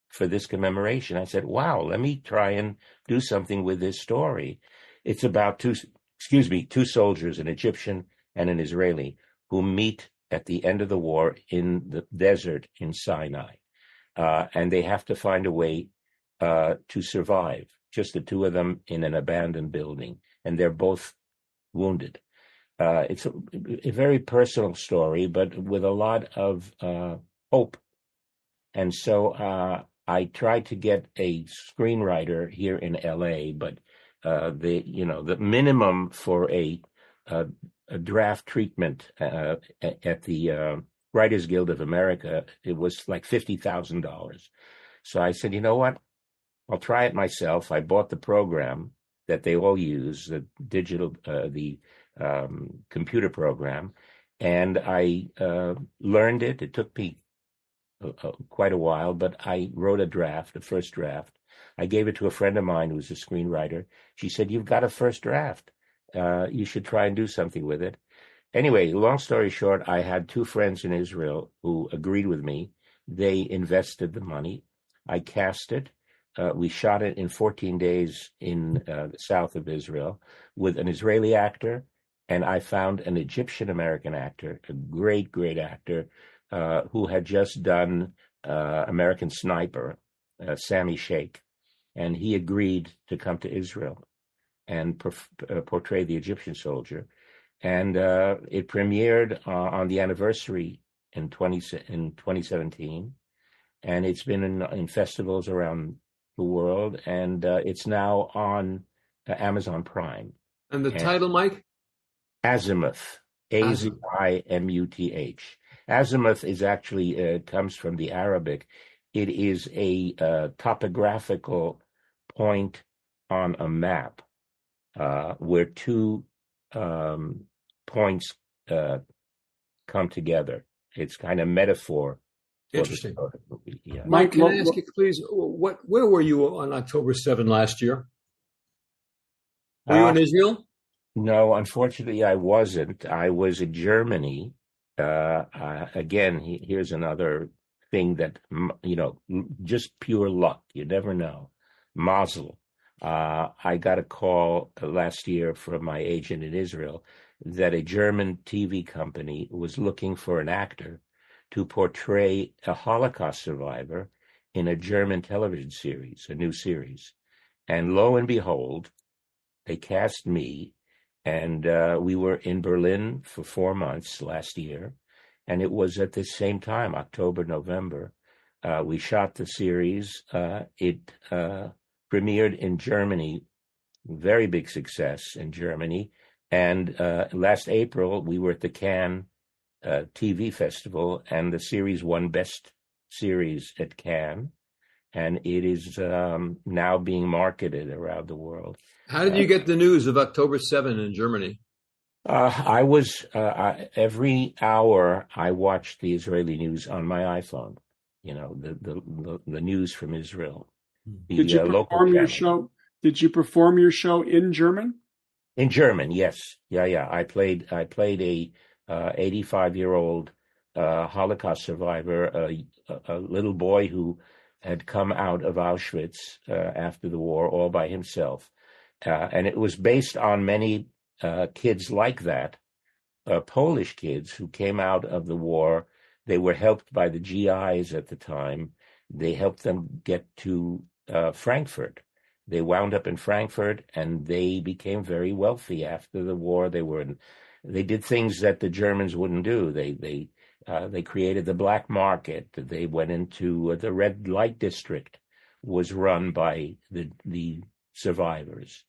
for this commemoration? I said, wow, let me try and do something with this story. It's about two soldiers, an Egyptian and an Israeli, who meet at the end of the war in the desert in Sinai. And they have to find a way to survive, just the two of them in an abandoned building. And they're both wounded. It's a very personal story, but with a lot of hope. And so I tried to get a screenwriter here in LA, but the minimum for a draft treatment at the Writers Guild of America, it was like $50,000. So I said, you know what? I'll try it myself. I bought the program that they all use, the computer program, and I learned it. It took me quite a while, but I wrote a first draft. I gave it to a friend of mine who's a screenwriter. She said, you've got a first draft. You should try and do something with it. Anyway, long story short, I had two friends in Israel who agreed with me. They invested the money. I cast it. We shot it in 14 days in the south of Israel with an Israeli actor, and I found an Egyptian-American actor, a great, great actor, who had just done American Sniper, Sammy Sheikh, and he agreed to come to Israel and portray the Egyptian soldier. And it premiered on the anniversary in 2017, and it's been in festivals around the world, and it's now on Amazon Prime. And the title, Mike? Azimuth, Azimuth. Azimuth is actually comes from the Arabic. It is a topographical point on a map where two points come together. It's kind of metaphor. Interesting. Yeah. Mike, can I ask you, please, where were you on October 7 last year? Were you in Israel? No, unfortunately, I wasn't. I was in Germany. Again, here's another thing that, just pure luck. You never know. Mazel. I got a call last year from my agent in Israel that a German TV company was looking for an actor to portray a Holocaust survivor in a German television series, a new series. And lo and behold, they cast me, and we were in Berlin for 4 months last year. And it was at the same time, October, November. We shot the series. It premiered in Germany, very big success in Germany. And last April, we were at the Cannes TV Festival, and the series won Best Series at Cannes, and it is now being marketed around the world. How did you get the news of October 7 in Germany? I was every hour I watched the Israeli news on my iPhone. The news from Israel. Did you perform your show? Did you perform your show in German? In German, yes. Yeah. I played a 85-year-old Holocaust survivor, a little boy who had come out of Auschwitz after the war all by himself. And it was based on many kids like that, Polish kids who came out of the war. They were helped by the GIs at the time. They helped them get to Frankfurt. They wound up in Frankfurt, and they became very wealthy after the war. They did things that the Germans wouldn't do. They created the black market. They went into the red light district, was run by the survivors.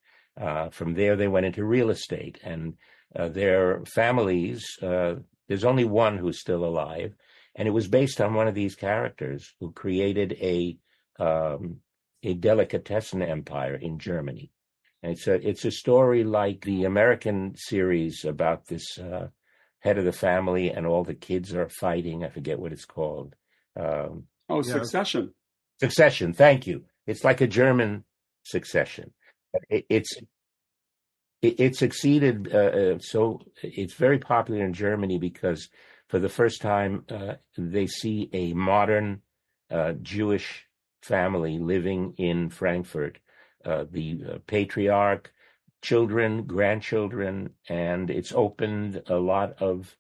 From there, they went into real estate, and their families. There's only one who's still alive, and it was based on one of these characters who created a delicatessen empire in Germany. And it's a story like the American series about this head of the family, and all the kids are fighting. I forget what it's called. Succession. Succession. Thank you. It's like a German Succession. It's it succeeded. So it's very popular in Germany because for the first time they see a modern Jewish family living in Frankfurt, the patriarch, children, grandchildren, and it's opened a lot of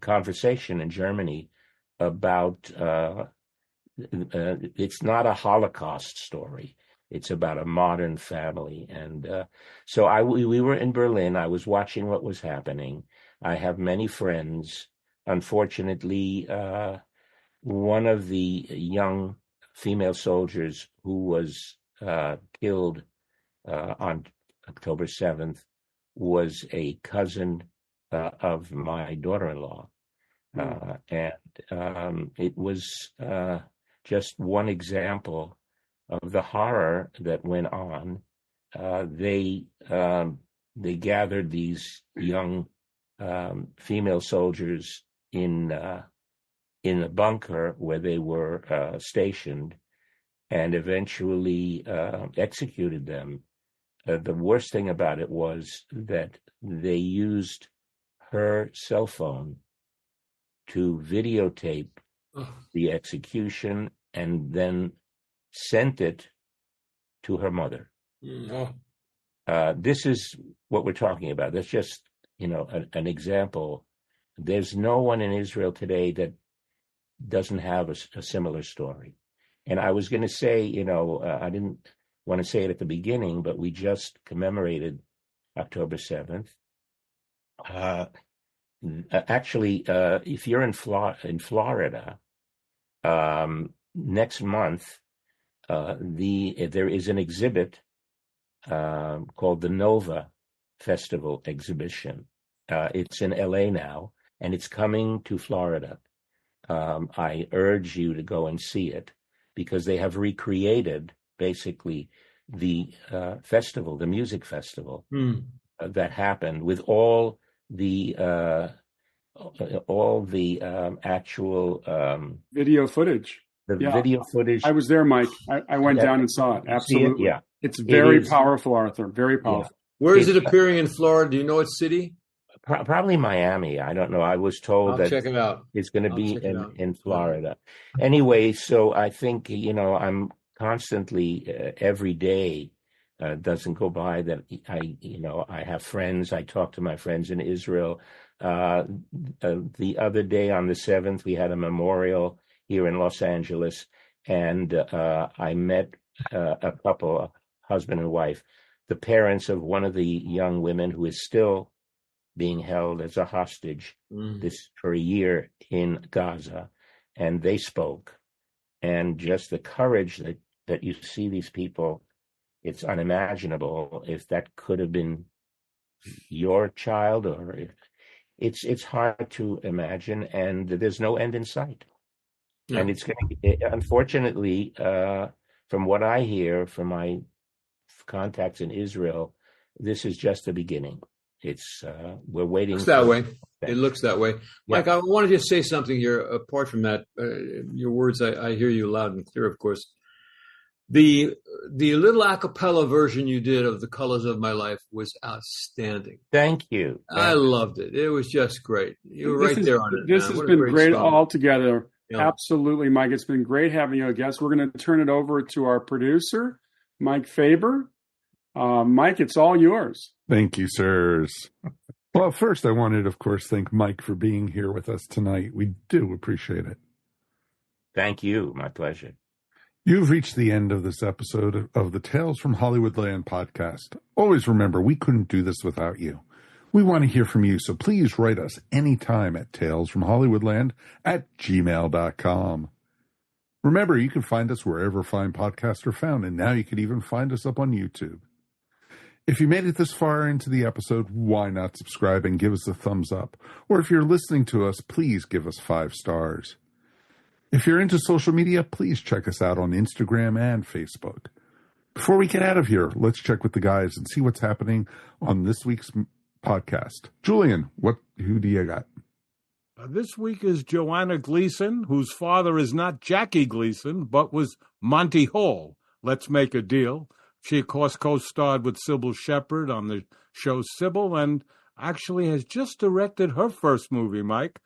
conversation in Germany about it's not a Holocaust story. It's about a modern family. And so we were in Berlin. I was watching what was happening. I have many friends. Unfortunately, one of the young female soldiers who was killed on October 7th was a cousin of my daughter-in-law. And it was just one example of the horror that went on. They gathered these young female soldiers in a bunker where they were stationed, and eventually executed them. The worst thing about it was that they used her cell phone to videotape the execution and then sent it to her mother. This is what we're talking about. That's just, an example. There's no one in Israel today that doesn't have a similar story. And I was going to say, I didn't want to say it at the beginning, but we just commemorated October 7th. Actually, if you're in Florida, next month, there is an exhibit called the Nova Festival Exhibition. It's in LA now, and it's coming to Florida. I urge you to go and see it because they have recreated basically the festival, the music festival that happened with all the actual video footage. Video footage. I was there, Mike. I went down and saw it. Absolutely. Yeah. It's very powerful, Arthur. Very powerful. Yeah. Where is it appearing in Florida? Do you know what city? Probably Miami. I don't know. I was told that check it out. It's going to be in Florida. Anyway, so I think, I'm constantly, every day doesn't go by that I have friends. I talk to my friends in Israel. The other day on the 7th, we had a memorial here in Los Angeles, and I met a couple, husband and wife, the parents of one of the young women who is still being held as a hostage for a year in Gaza, and they spoke. And just the courage that you see these people, it's unimaginable. If that could have been your child, or it's hard to imagine, and there's no end in sight. Yeah. And it's going to, unfortunately, from what I hear from my contacts in Israel, this is just the beginning. It's we're waiting. It looks that way. Yeah. Mike, I want to just say something here. Apart from that, your words, I hear you loud and clear, of course. The little a cappella version you did of "The Colors of My Life" was outstanding. Thank you. I loved it. It was just great. You were there on it. This has been great altogether. Yeah. Absolutely, Mike. It's been great having you as a guest. We're going to turn it over to our producer, Mike Faber. Mike, it's all yours. Thank you, sirs. Well, first, I wanted, of course, thank Mike for being here with us tonight. We do appreciate it. Thank you. My pleasure. You've reached the end of this episode of the Tales from Hollywoodland podcast. Always remember, we couldn't do this without you. We want to hear from you, so please write us anytime at talesfromhollywoodland@gmail.com. Remember, you can find us wherever fine podcasts are found, and now you can even find us up on YouTube. If you made it this far into the episode, why not subscribe and give us a thumbs up? Or if you're listening to us, please give us 5 stars. If you're into social media, please check us out on Instagram and Facebook. Before we get out of here, let's check with the guys and see what's happening on this week's podcast. Julian, who do you got? This week is Joanna Gleason, whose father is not Jackie Gleason, but was Monty Hall. Let's Make a Deal. She, of course, co-starred with Sybil Shepherd on the show Sybil, and actually has just directed her first movie, Mike,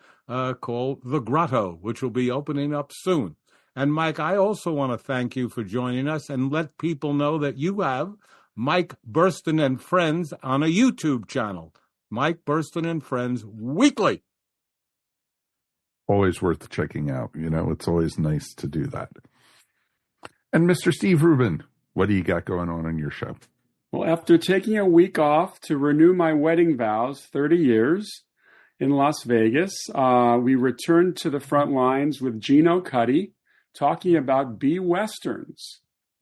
called The Grotto, which will be opening up soon. And, Mike, I also want to thank you for joining us and let people know that you have Mike Burstyn and Friends on a YouTube channel. Mike Burstyn and Friends Weekly. Always worth checking out. You know, it's always nice to do that. And Mr. Steve Rubin, what do you got going on your show? Well, after taking a week off to renew my wedding vows, 30 years in Las Vegas, we returned to the front lines with Gino Cuddy talking about B-Westerns.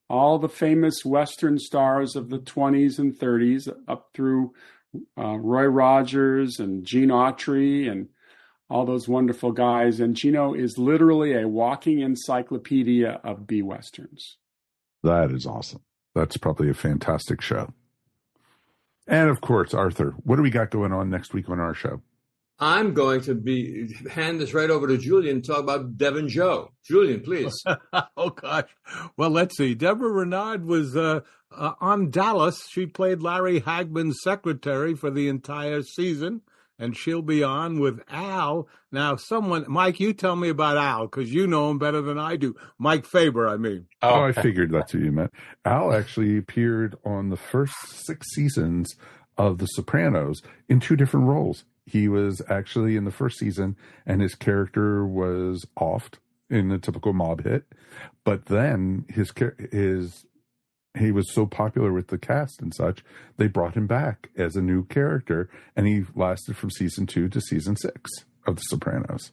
All the famous Western stars of the 20s and 30s up through Roy Rogers and Gene Autry and all those wonderful guys. And Gino is literally a walking encyclopedia of B-Westerns. That is awesome. That's probably a fantastic show. And, of course, Arthur, what do we got going on next week on our show? I'm going to hand this right over to Julian and talk about Devon Joe. Julian, please. Oh, gosh. Well, let's see. Deborah Renard was on Dallas. She played Larry Hagman's secretary for the entire season, and she'll be on with Al. Now, Mike, you tell me about Al, because you know him better than I do. Mike Faber, I mean. Oh, I figured that's who you meant. Al actually appeared on the first 6 seasons of The Sopranos in 2 different roles. He was actually in the first season, and his character was offed in a typical mob hit. But then he was so popular with the cast and such, they brought him back as a new character, and he lasted from season 2 to season 6 of The Sopranos.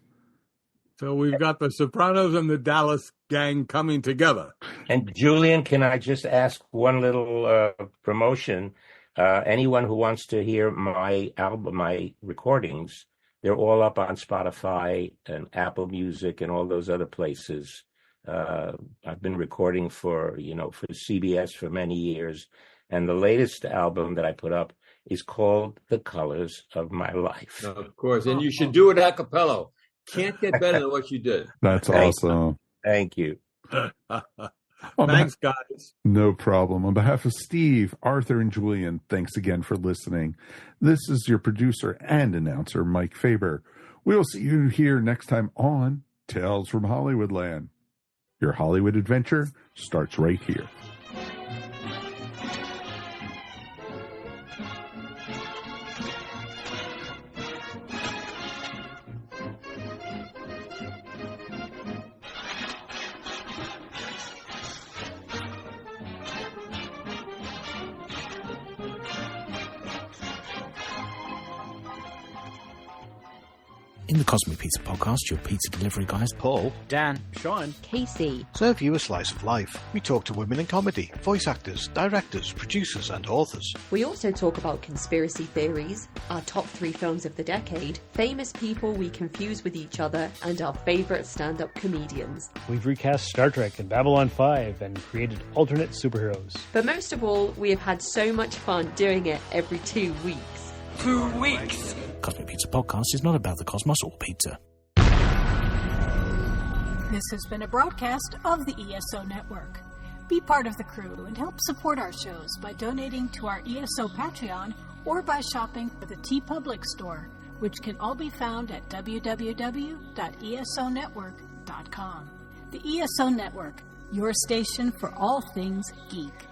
So we've got The Sopranos and the Dallas gang coming together. And Julian, can I just ask one little promotion? Anyone who wants to hear my album, my recordings, they're all up on Spotify and Apple Music and all those other places. I've been recording for CBS for many years. And the latest album that I put up is called The Colors of My Life. Of course. And you should do it a cappella. Can't get better than what you did. That's awesome. Thank you. Thanks, guys. No problem. On behalf of Steve, Arthur, and Julian, thanks again for listening. This is your producer and announcer, Mike Faber. We'll see you here next time on Tales from Hollywoodland. Your Hollywood adventure starts right here. In the Cosmic Pizza Podcast, your pizza delivery guys, Paul, Dan, Sean, Casey, serve you a slice of life. We talk to women in comedy, voice actors, directors, producers, and authors. We also talk about conspiracy theories, our top 3 films of the decade, famous people we confuse with each other, and our favourite stand-up comedians. We've recast Star Trek and Babylon 5 and created alternate superheroes. But most of all, we have had so much fun doing it every 2 weeks. 2 weeks! Cosmic Pizza Podcast is not about the cosmos or pizza. This has been a broadcast of the ESO Network. Be part of the crew and help support our shows by donating to our ESO Patreon or by shopping for the TeePublic store, which can all be found at www.esonetwork.com. The ESO Network, your station for all things geek.